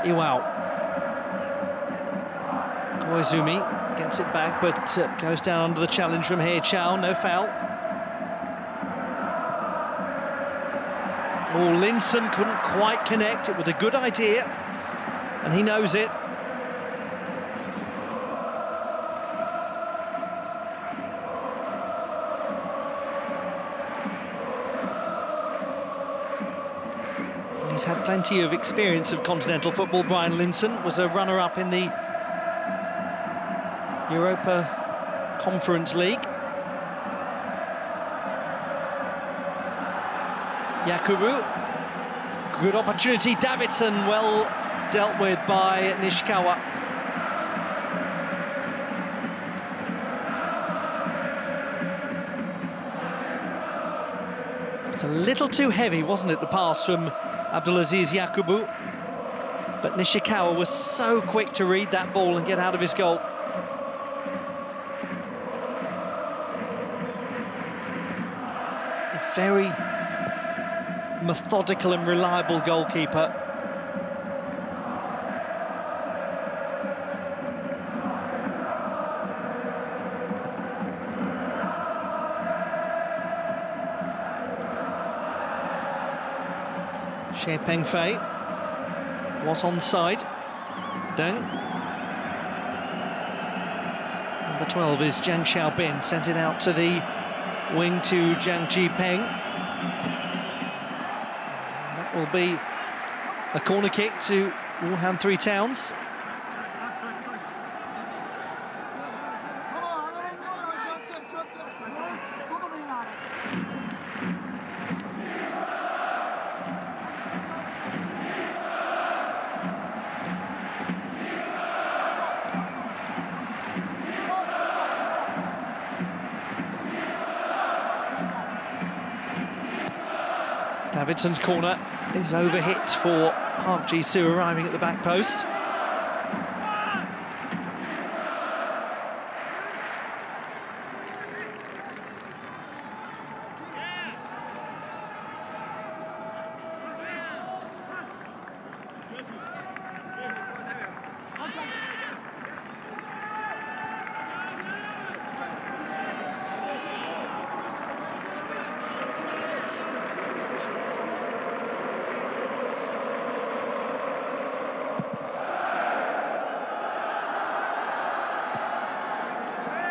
Iwao. Koizumi gets it back, but goes down under the challenge from Chow. No foul. Oh, Linson couldn't quite connect. It was a good idea, and he knows it. He's had plenty of experience of continental football. Brian Linson was a runner-up in the Europa Conference League. Yakubu, good opportunity. Davidson, well dealt with by Nishikawa. It's a little too heavy, wasn't it, the pass from Abdulaziz Yakubu? But Nishikawa was so quick to read that ball and get out of his goal. A very methodical and reliable goalkeeper. Xie Pengfei was onside. Deng. Number 12 is Jiang Xiaobin, sends it out to the wing to Jiang Jipeng. And that will be a corner kick to Wuhan Three Towns. Davidson's corner is overhit for Park Ji-soo, arriving at the back post.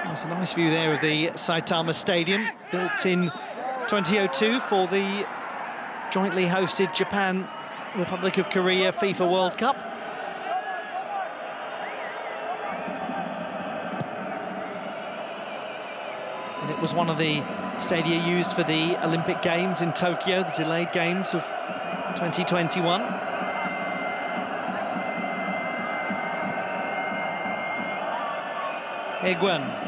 There's a nice view there of the Saitama Stadium, built in 2002 for the jointly hosted Japan Republic of Korea FIFA World Cup. And it was one of the stadia used for the Olympic Games in Tokyo, the delayed games of 2021. Hegwen.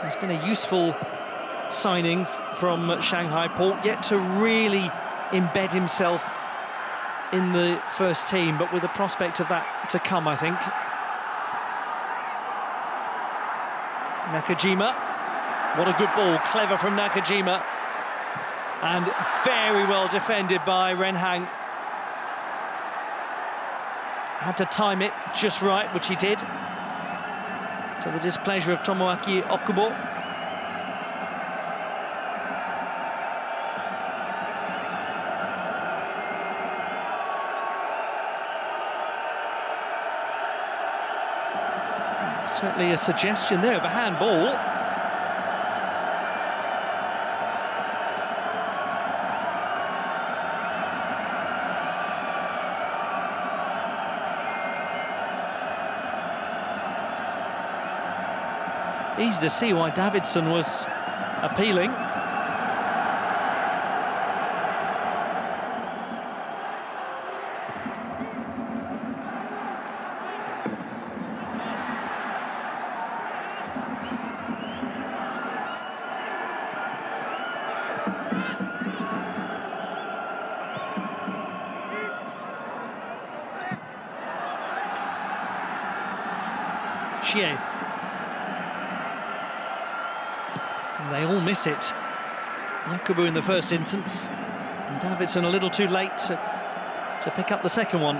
It's been a useful signing from Shanghai Port, yet to really embed himself in the first team, but with the prospect of that to come, I think. Nakajima, what a good ball, clever from Nakajima, and very well defended by Ren Hang. had to time it just right, which he did, to the displeasure of Tomoaki Okubo. Certainly a suggestion there of a handball. Easy to see why Davidson was appealing. Xie. They all miss it. Yakubu in the first instance, and Davidson a little too late to pick up the second one.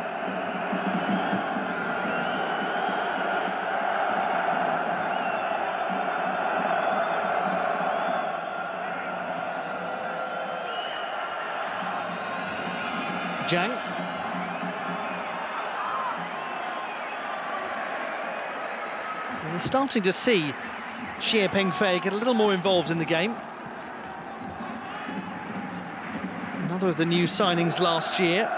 Zhang. We're starting to see Xie Pengfei get a little more involved in the game. Another of the new signings last year.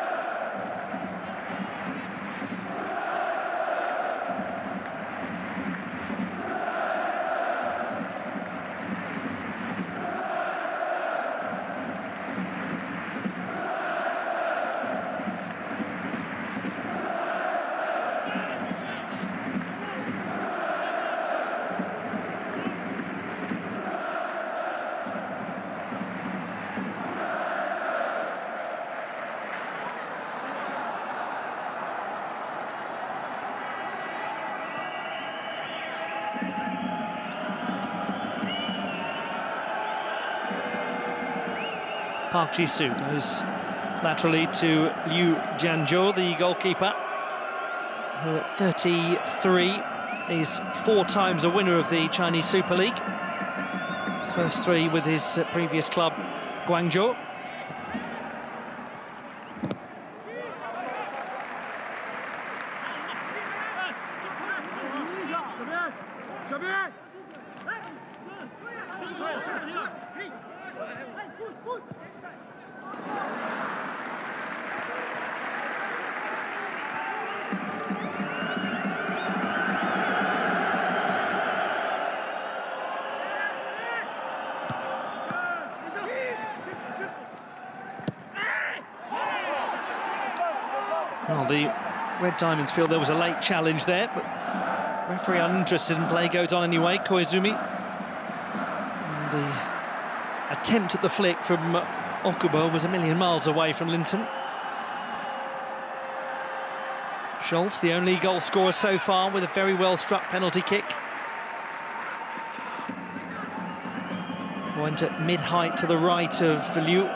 Park Ji-soo goes laterally to Liu Jianzhou, the goalkeeper, who at 33 is 4 times a winner of the Chinese Super League. First 3 with his previous club, Guangzhou. Well, the Red Diamonds feel there was a late challenge there, but referee uninterested in play goes on anyway, Koizumi. And the attempt at the flick from Okubo was a million miles away from Linton. Schultz, the only goal scorer so far, with a very well-struck penalty kick. Went at mid-height to the right of Liu.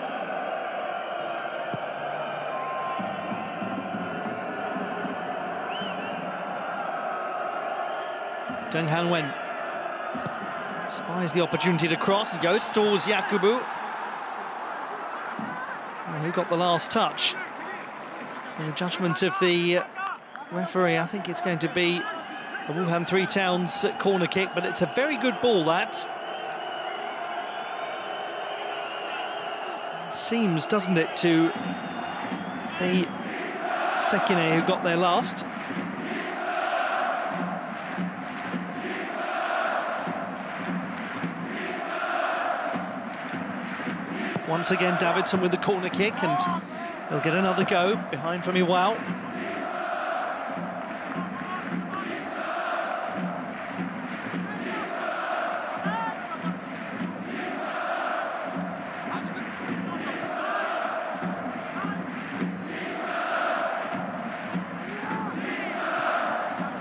Deng Han-wen spies the opportunity to cross, goes towards Yakubu. Who got the last touch? In the judgment of the referee, I think it's going to be a Wuhan Three Towns corner kick, but it's a very good ball, that. It seems, doesn't it, to be Sekine who got there last. Once again, Davidson with the corner kick, and he'll get another go behind from Iwao.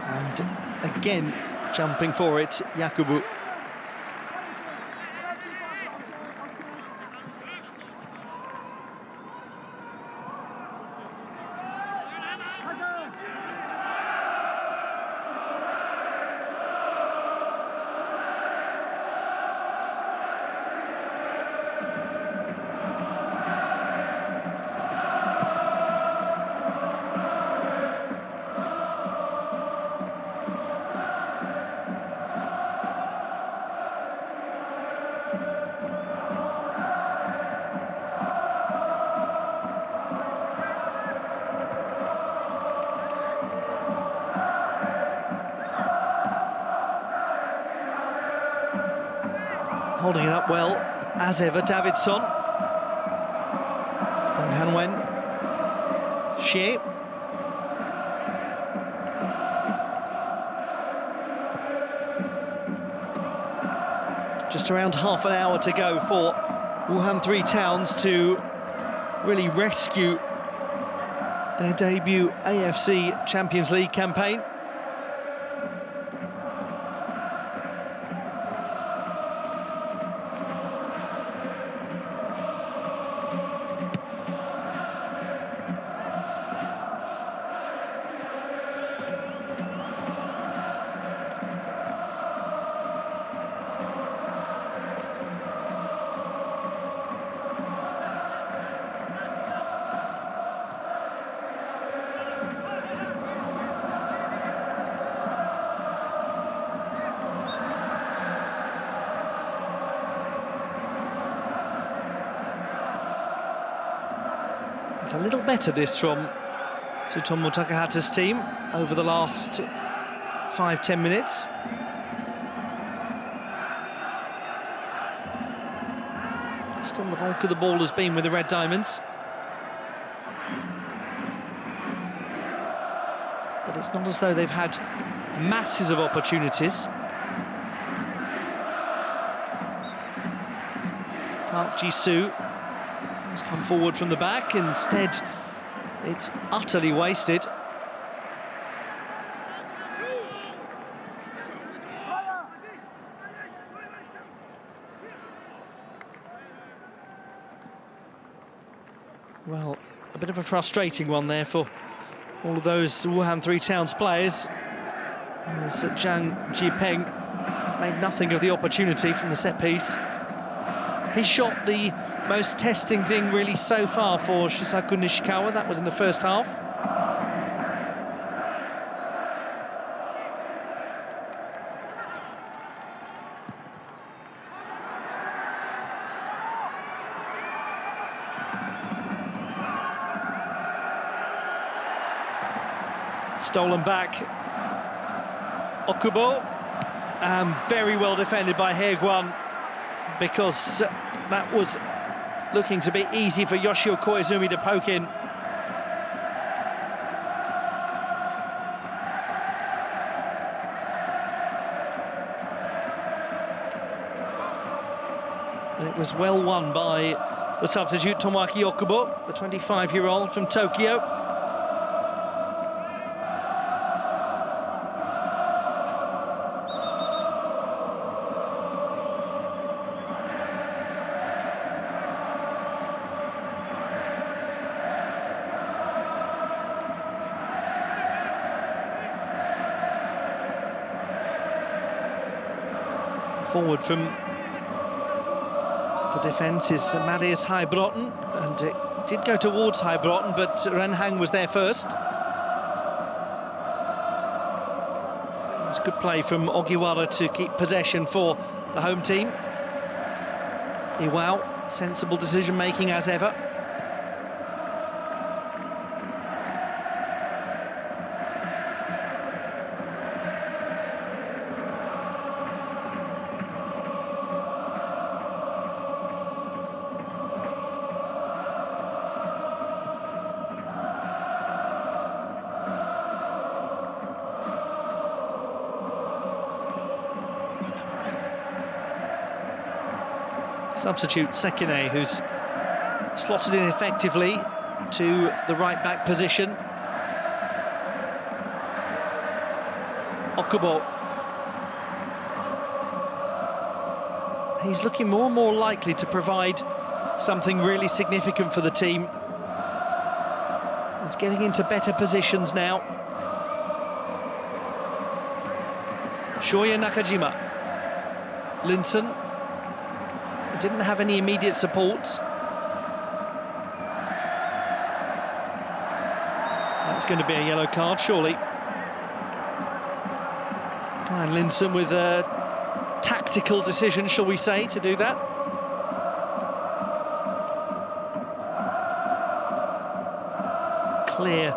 And again, jumping for it, Yakubu. Holding it up well, as ever, Davidson. Dong Han-wen. Xie. Just around half an hour to go for Wuhan Three Towns to really rescue their debut AFC Champions League campaign. It's a little better, this, from Tsutomu Takahata's team over the last 5-10 minutes. Still, the bulk of the ball has been with the Red Diamonds. But it's not as though they've had masses of opportunities. Park Ji-soo has come forward from the back. Instead, it's utterly wasted. Well, a bit of a frustrating one there for all of those Wuhan Three Towns players, as Zhang Jipeng made nothing of the opportunity from the set piece. He shot the most testing thing really so far for Shisaku Nishikawa. That was in the first half. Stolen back, Okubo, and very well defended by He Guan, because that was looking to be easy for Yoshio Koizumi to poke in. And it was well won by the substitute Tomoaki Okubo, the 25-year-old from Tokyo. Forward from the defence is Marius Heibrotten, and it did go towards Heibrotten, but Ren Hang was there first. It's good play from Ogiwara to keep possession for the home team. Iwao, sensible decision-making as ever. Substitute Sekine, who's slotted in effectively to the right-back position. Okubo. He's looking more and more likely to provide something really significant for the team. He's getting into better positions now. Shoya Nakajima. Linson. Didn't have any immediate support. That's going to be a yellow card, surely. And Linson with a tactical decision, shall we say, to do that. Clear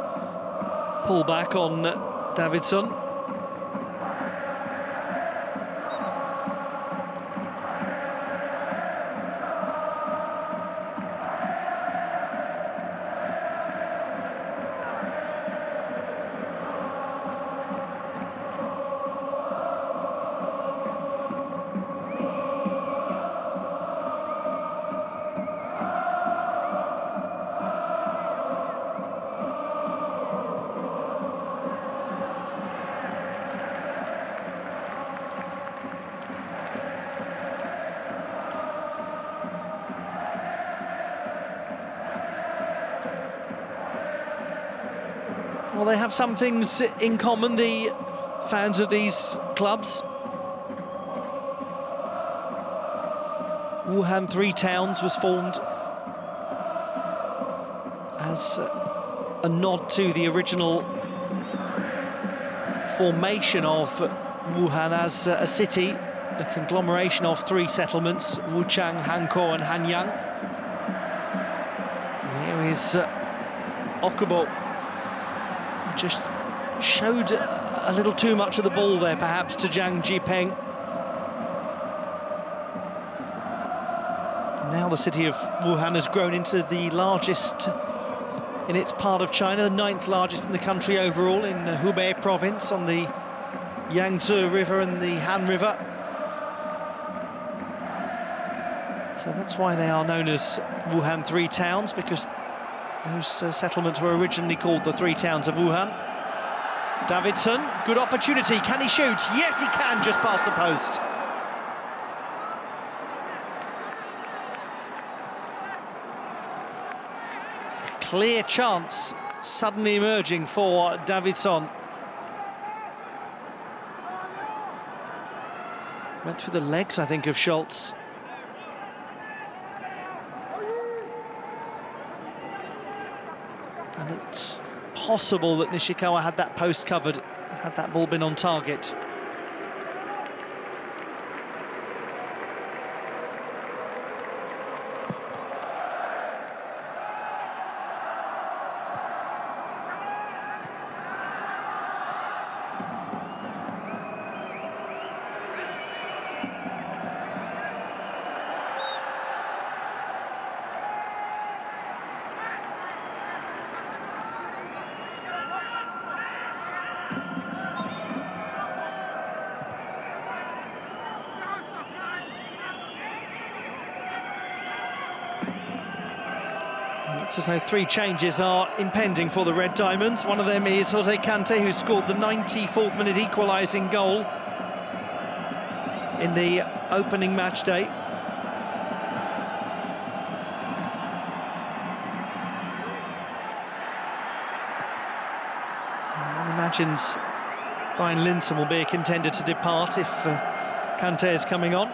pull back on Davidson. Well, they have some things in common, the fans of these clubs. Wuhan Three Towns was formed as a nod to the original formation of Wuhan as a city, a conglomeration of three settlements, Wuchang, Hankou and Hanyang. Here is Okubo. Just showed a little too much of the ball there, perhaps, to Zhang Jipeng. Now the city of Wuhan has grown into the largest in its part of China, the 9th largest in the country overall, in Hubei province, on the Yangtze River and the Han River. So that's why they are known as Wuhan Three Towns, because those settlements were originally called the Three Towns of Wuhan. Davidson, good opportunity. Can he shoot? Yes, he can, just past the post. A clear chance suddenly emerging for Davidson. Went through the legs, I think, of Schultz. And it's possible that Nishikawa had that post covered, had that ball been on target. Looks as though three changes are impending for the Red Diamonds. One of them is Jose Kante, who scored the 94th minute equalising goal in the opening match day. One imagines Brian Linson will be a contender to depart if Kante is coming on.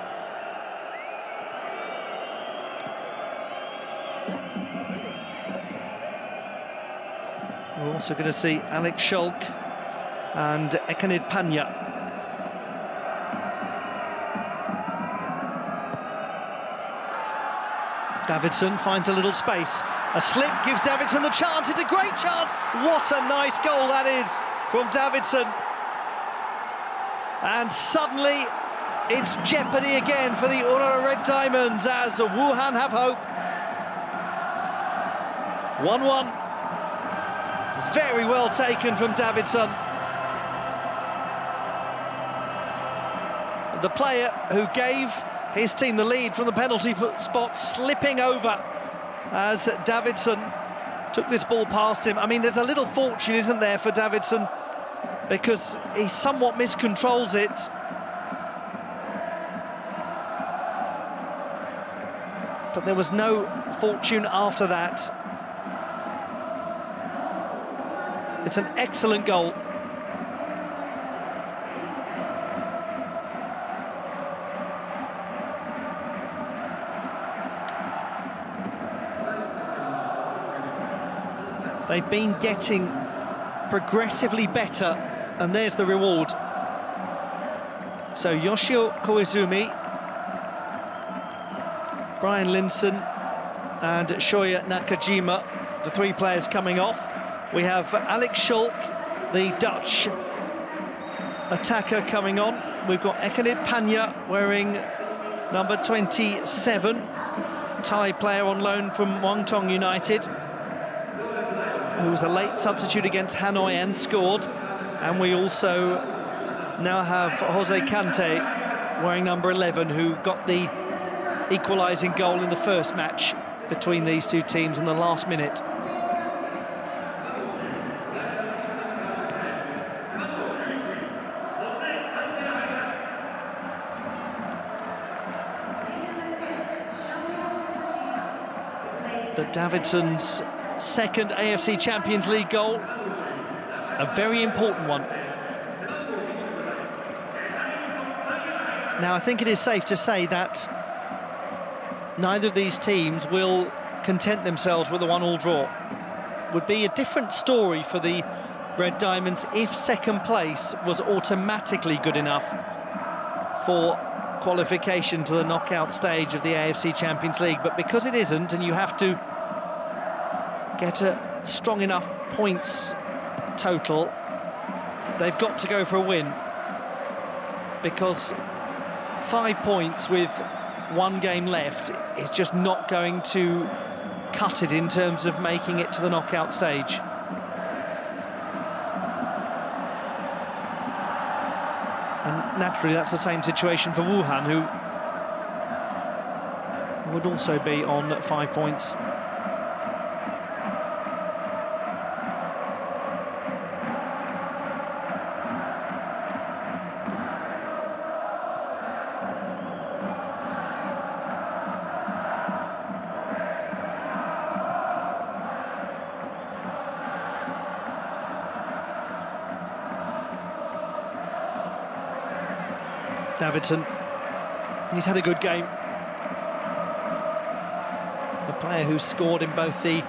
We're also going to see Alex Schalk and Ekanid Panya. Davidson finds a little space. A slip gives Davidson the chance. It's a great chance. What a nice goal that is from Davidson. And suddenly it's jeopardy again for the Urawa Red Diamonds as Wuhan have hope. 1-1. Very well taken from Davidson. The player who gave his team the lead from the penalty spot slipping over as Davidson took this ball past him. I mean, there's a little fortune, isn't there, for Davidson, because he somewhat miscontrols it. But there was no fortune after that. It's an excellent goal. They've been getting progressively better, and there's the reward. So Yoshio Koizumi, Brian Linson and Shoya Nakajima, the three players coming off. We have Alex Schalk the Dutch attacker coming on. We've got Ekenit Panya wearing number 27, Thai player on loan from Muangthong United, who was a late substitute against Hanoi and scored. And we also now have Jose Kante wearing number 11, who got the equalising goal in the first match between these two teams in the last minute. But Davidson's second AFC Champions League goal, a very important one. Now, I think it is safe to say that neither of these teams will content themselves with a 1-1 draw. Would be a different story for the Red Diamonds if second place was automatically good enough for qualification to the knockout stage of the AFC Champions League. But because it isn't, and you have to get a strong enough points total, they've got to go for a win, because 5 points with 1 game left is just not going to cut it in terms of making it to the knockout stage. And naturally that's the same situation for Wuhan, who would also be on 5 points. Davidson, he's had a good game. A player who scored in both the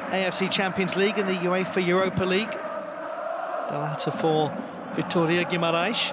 AFC Champions League and the UEFA Europa League, the latter for Vitória Guimarães.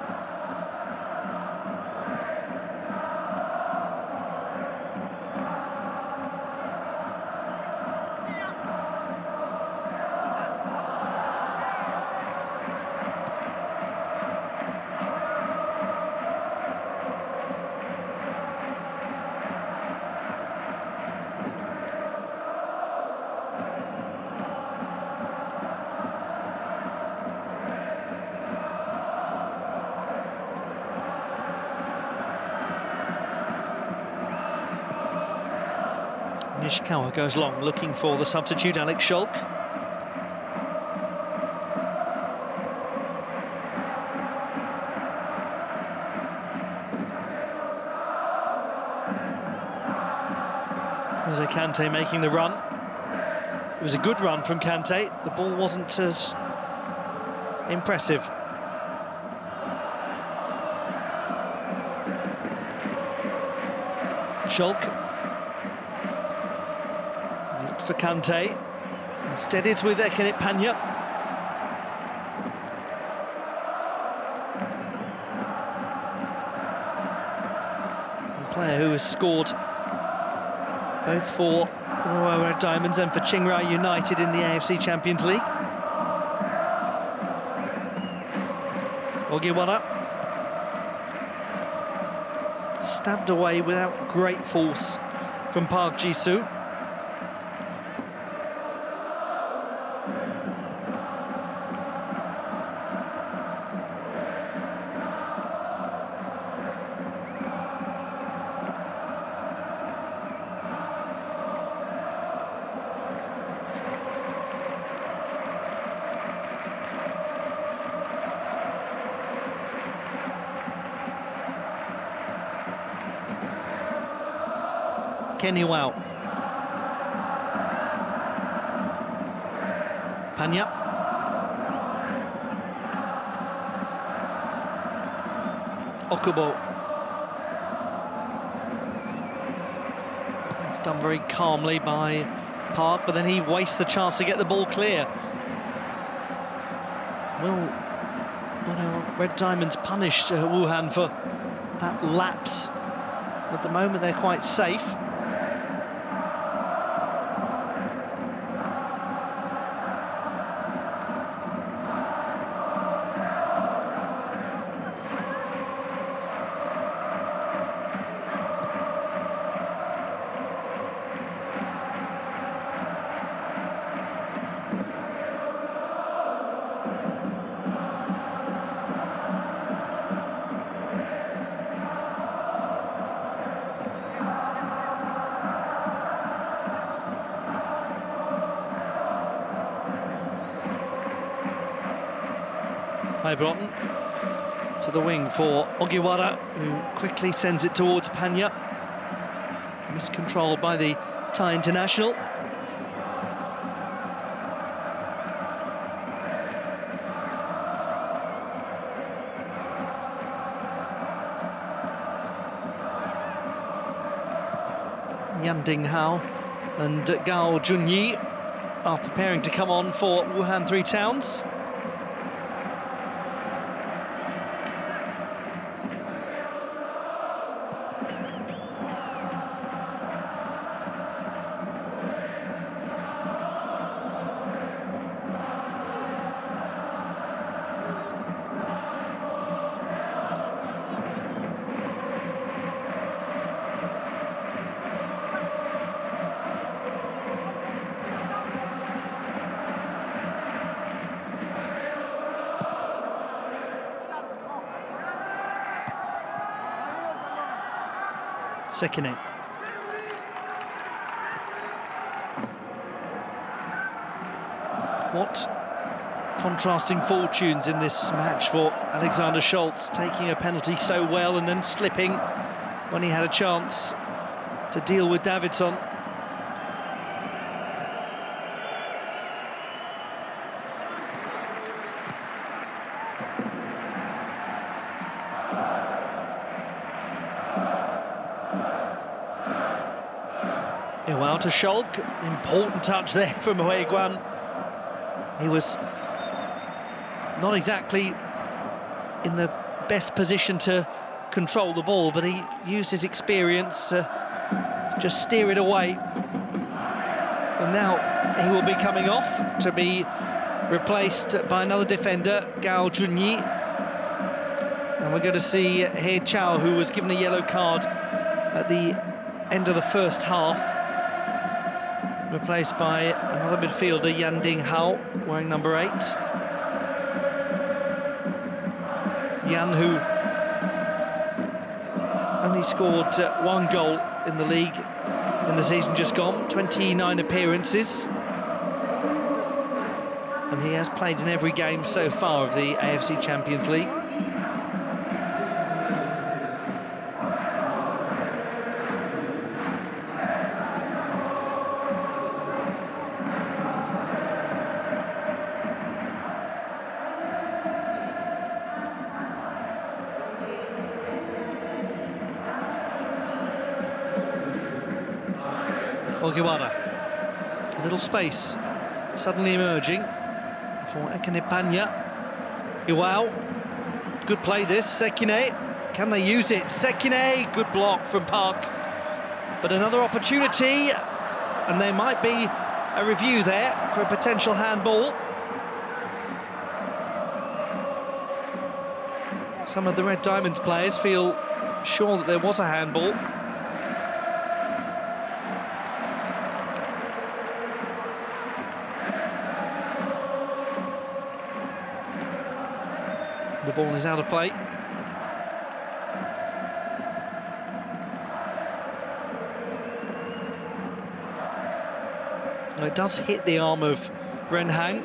Nishikawa goes long, looking for the substitute, Alex Schalk. Jose Kante making the run. It was a good run from Kante. The ball wasn't as impressive. Schalk. For Kante, instead it's with Ekenit Panya. A player who has scored both for the Urawa Red Diamonds and for Chiang Rai United in the AFC Champions League. Ogiwara stabbed away without great force from Park Ji-soo. Kenny Wow. Panya. Okubo. It's done very calmly by Park, but then he wastes the chance to get the ball clear. Will Red Diamonds punished Wuhan for that lapse? At the moment they're quite safe. By Broughton to the wing for Ogiwara, who quickly sends it towards Panya. Miscontrolled by the Thai international. Yan Dinghao and Gao Junyi are preparing to come on for Wuhan Three Towns. Sekine. What contrasting fortunes in this match for Alexander Schultz, taking a penalty so well and then slipping when he had a chance to deal with Davidson. Well, to Schalk, important touch there from Hui Guan. He was not exactly in the best position to control the ball, but he used his experience to just steer it away. And now he will be coming off to be replaced by another defender, Gao Junyi. And we're going to see He Chao, who was given a yellow card at the end of the first half, replaced by another midfielder, Yan Dinghao, wearing number 8. Yan, who only scored 1 goal in the league in the season just gone, 29 appearances. And he has played in every game so far of the AFC Champions League. Ogiwara, a little space suddenly emerging for Ekene Panya. Iwao, good play this. Sekine, can they use it? Sekine, good block from Park, but another opportunity, and there might be a review there for a potential handball. Some of the Red Diamonds players feel sure that there was a handball. The ball is out of play. Well, it does hit the arm of Ren Hang.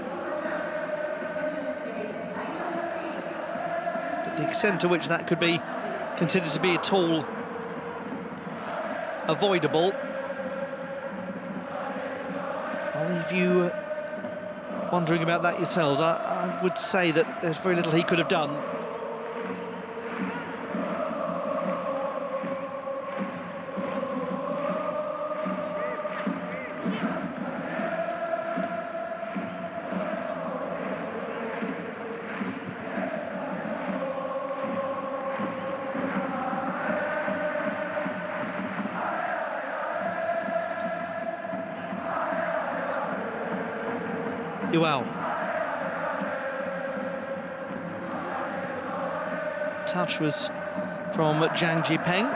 But the extent to which that could be considered to be at all avoidable, I'll leave you wondering about that yourselves. I would say that there's very little he could have done. Well, touch was from Zhang Jipeng,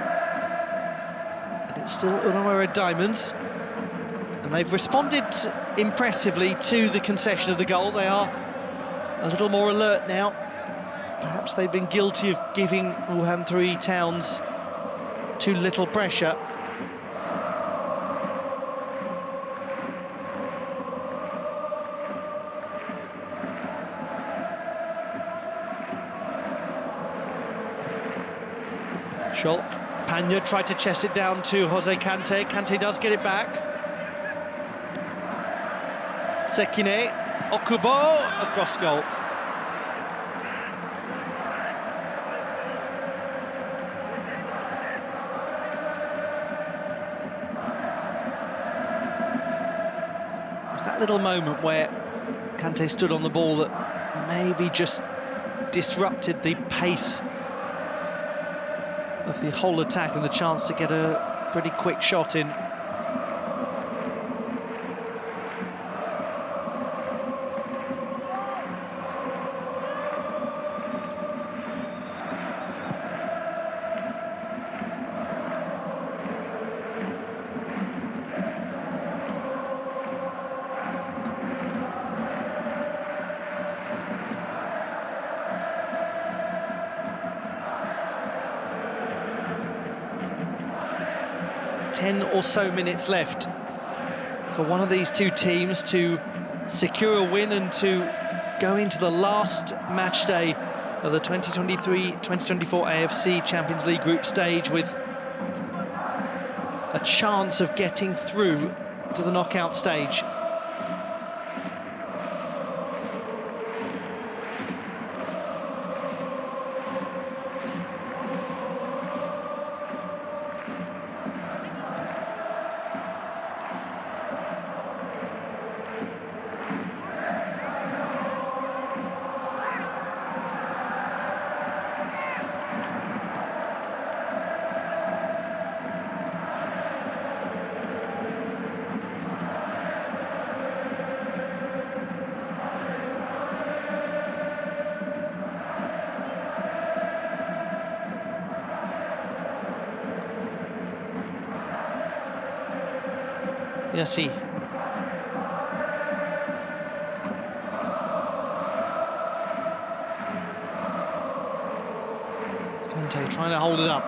but it's still Urawa Red Diamonds, and they've responded impressively to the concession of the goal. They are a little more alert now. Perhaps they've been guilty of giving Wuhan Three Towns too little pressure. Schalk. Panya tried to chest it down to Jose Kante. Kante does get it back. Sekine, Okubo, across goal. That little moment where Kante stood on the ball that maybe just disrupted the pace of the whole attack and the chance to get a pretty quick shot in. Or so minutes left for one of these two teams to secure a win and to go into the last match day of the 2023-2024 AFC Champions League group stage with a chance of getting through to the knockout stage. Yassi. Kante trying to hold it up.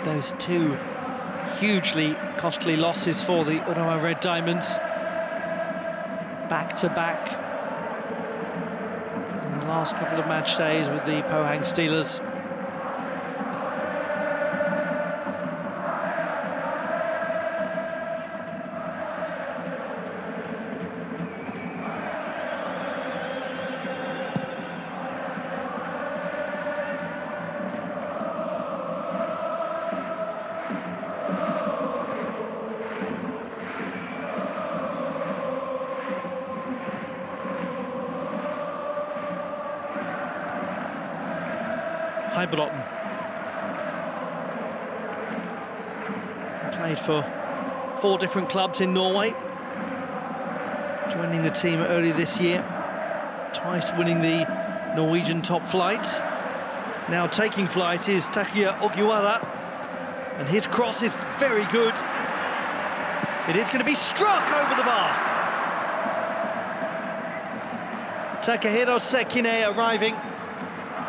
Those two hugely costly losses for the Urawa Red Diamonds. Back-to-back in the last couple of match days with the Pohang Steelers. Broughton. Played for 4 different clubs in Norway, joining the team early this year, twice winning the Norwegian top flight. Now taking flight is Takuya Ogiwara, and his cross is very good. It is going to be struck over the bar. Takahiro Sekine arriving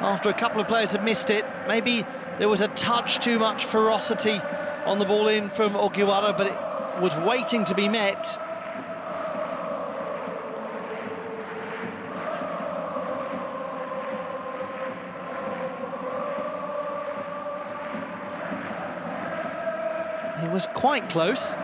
after a couple of players had missed it. Maybe there was a touch too much ferocity on the ball in from Ogiwara, but it was waiting to be met. It was quite close.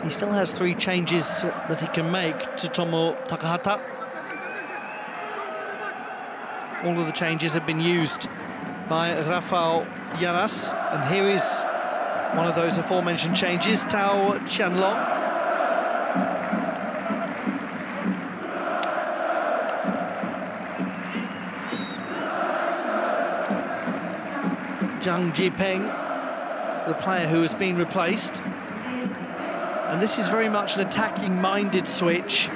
He still has 3 changes that he can make to Tomo Takahata. All of the changes have been used by Rafael Yaras, and here is one of those aforementioned changes, Tao Qianlong. Zhang Jipeng, the player who has been replaced. And this is very much an attacking-minded switch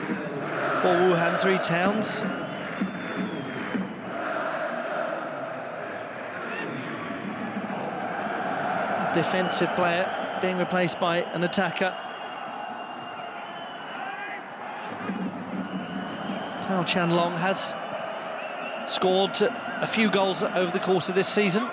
for Wuhan Three Towns. Defensive player being replaced by an attacker. Tao Chanlong has scored a few goals over the course of this season.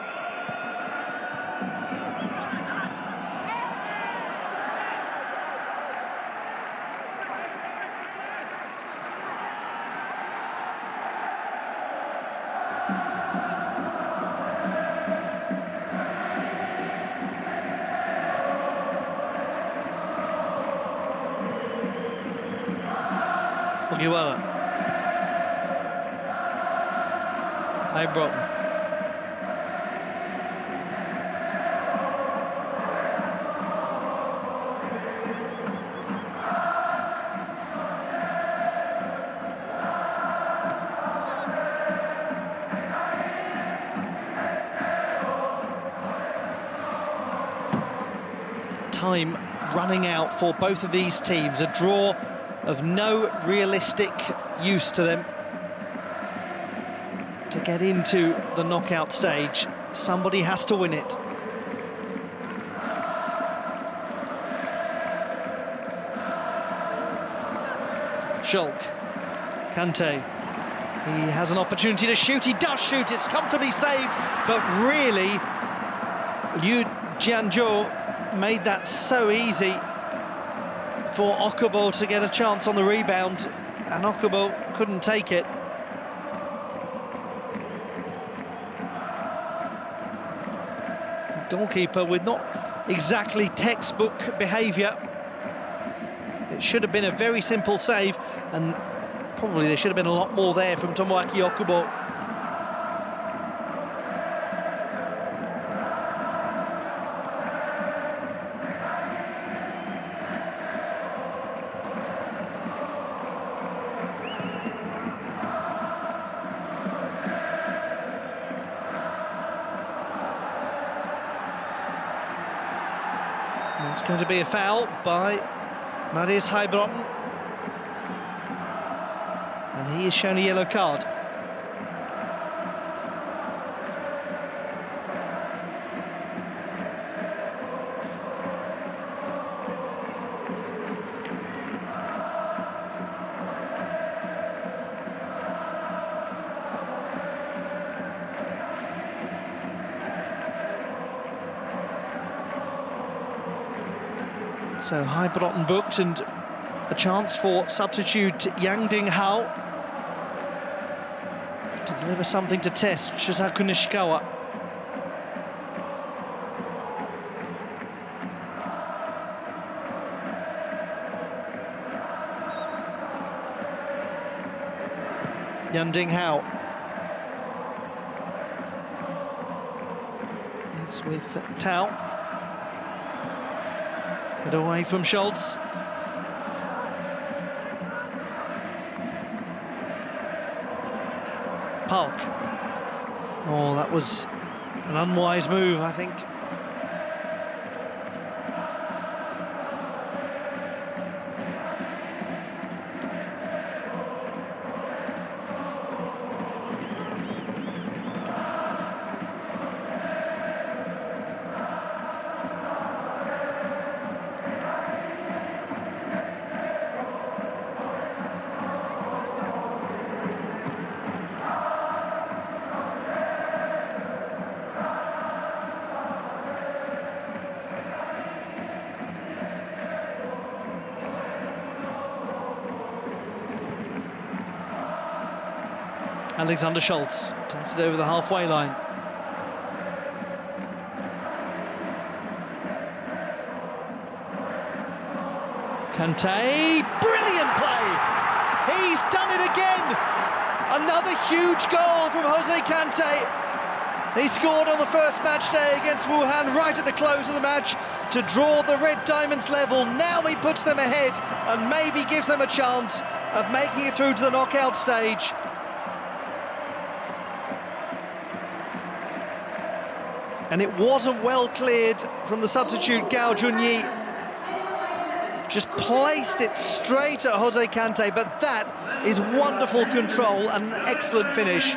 Urawa. High Broughton. Time running out for both of these teams. A draw of no realistic use to them to get into the knockout stage. Somebody has to win it. Shulk, Kante, he has an opportunity to shoot, he does shoot, it's comfortably saved, but really, Liu Jianzhou made that so easy for Okubo to get a chance on the rebound, and Okubo couldn't take it. Goalkeeper with not exactly textbook behaviour. It should have been a very simple save, and probably there should have been a lot more there from Tomoaki Okubo. It's going to be a foul by Marius Heibrotten, and he is shown a yellow card. So Heibrotten booked, and a chance for substitute Yang Ding Hao to deliver something to test Shizaku Nishikawa. Yang Ding Hao is with Tao. Head away from Schultz. Park. Oh, that was an unwise move, I think. Alexander Schultz takes it over the halfway line. Kante, brilliant play! He's done it again! Another huge goal from Jose Kante. He scored on the first match day against Wuhan right at the close of the match to draw the Red Diamonds level. Now he puts them ahead and maybe gives them a chance of making it through to the knockout stage. And it wasn't well cleared from the substitute Gao Junyi. Just placed it straight at Jose Cante, but that is wonderful control and an excellent finish.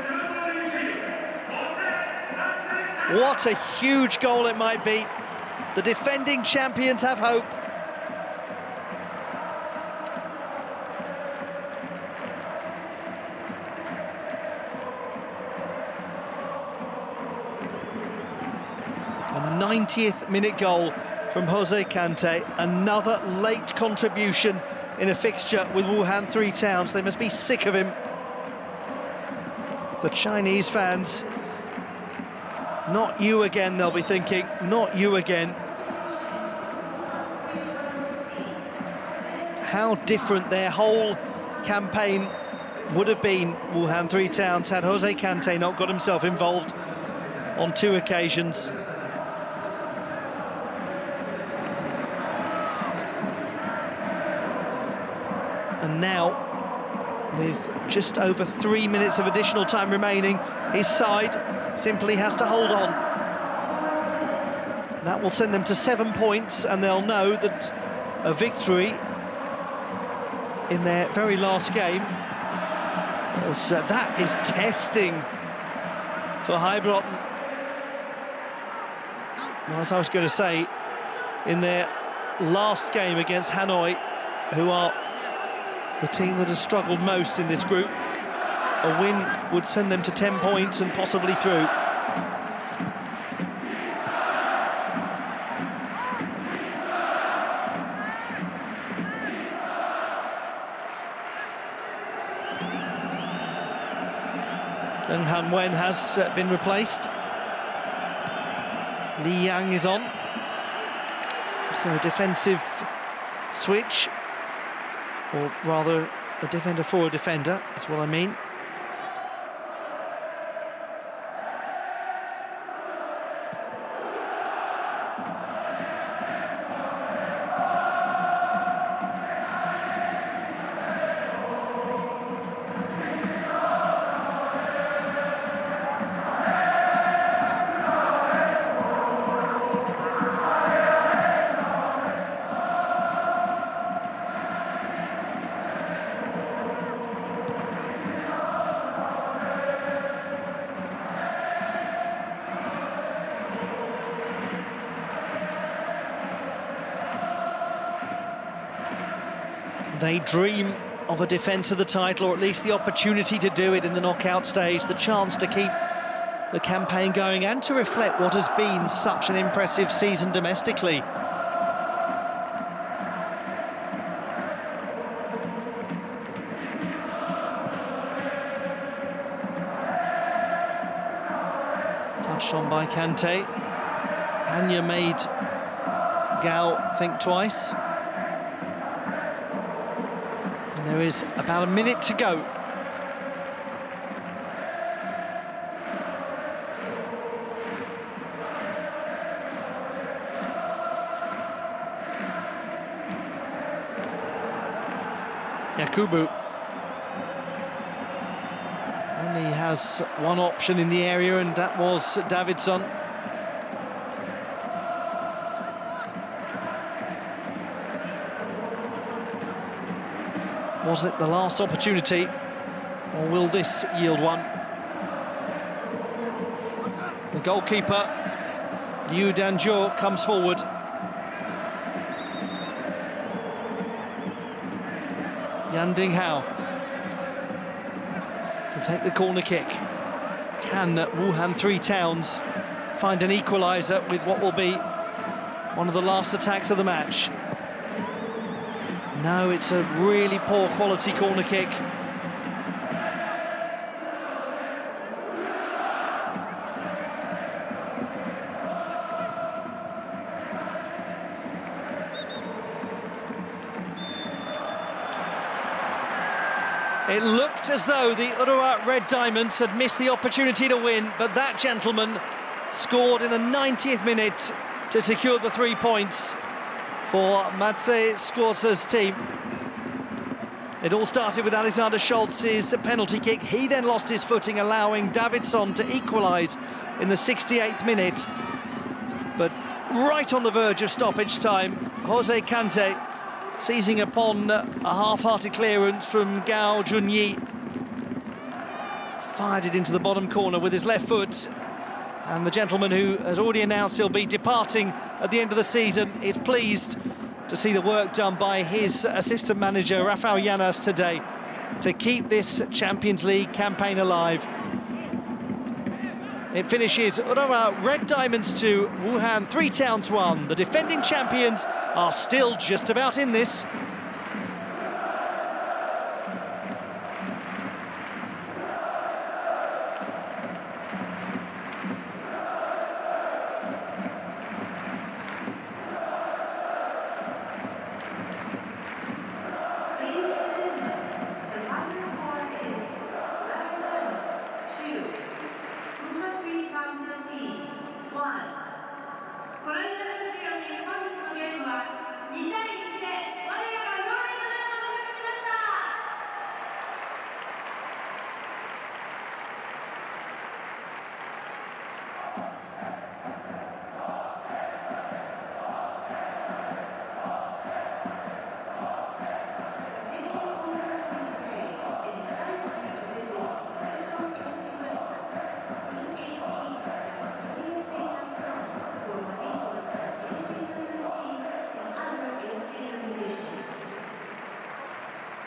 What a huge goal it might be. The defending champions have hope. A 90th minute goal from Jose Cante, another late contribution in a fixture with Wuhan Three Towns. They must be sick of him. The Chinese fans, not you again, they'll be thinking, not you again. How different their whole campaign would have been, Wuhan Three Towns, had Jose Cante not got himself involved on 2 occasions. And now, with just over 3 minutes of additional time remaining, his side simply has to hold on. That will send them to 7 points, and they'll know that a victory in their very last game, that is testing for Heilbronn. Well, as I was going to say, in their last game against Hanoi, who are the team that has struggled most in this group, a win would send them to 10 points and possibly through. Deng Han Wen has been replaced. Li Yang is on. So a defensive switch, or rather a defender for a defender, that's what I mean. They dream of a defence of the title, or at least the opportunity to do it in the knockout stage, the chance to keep the campaign going and to reflect what has been such an impressive season domestically. Touched on by Cante. Anya made Gao think twice. There is about a minute to go. Yakubu only has one option in the area, and that was Davidson. Was it the last opportunity, or will this yield one? The goalkeeper, Yu Danjo, comes forward. Yan Dinghao to take the corner kick. Can Wuhan Three Towns find an equaliser with what will be one of the last attacks of the match? No, it's a really poor quality corner kick. It looked as though the Urawa Red Diamonds had missed the opportunity to win, but that gentleman scored in the 90th minute to secure the 3 points for Matze Skorza's team. It all started with Alexander Scholz's penalty kick. He then lost his footing, allowing Davidson to equalise in the 68th minute. But right on the verge of stoppage time, Jose Cante seizing upon a half-hearted clearance from Gao Junyi. Fired it into the bottom corner with his left foot. And the gentleman who has already announced he'll be departing at the end of the season is pleased to see the work done by his assistant manager, Rafael Llanas, today to keep this Champions League campaign alive. It finishes Urawa Red Diamonds 2, Wuhan 3 Towns 1. The defending champions are still just about in this.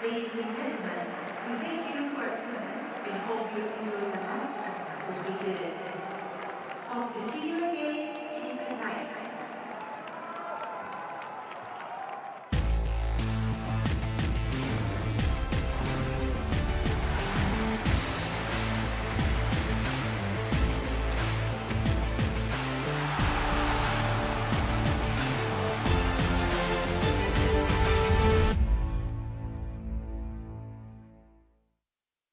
Ladies and gentlemen, we thank you for your attendance and hope you enjoy the match.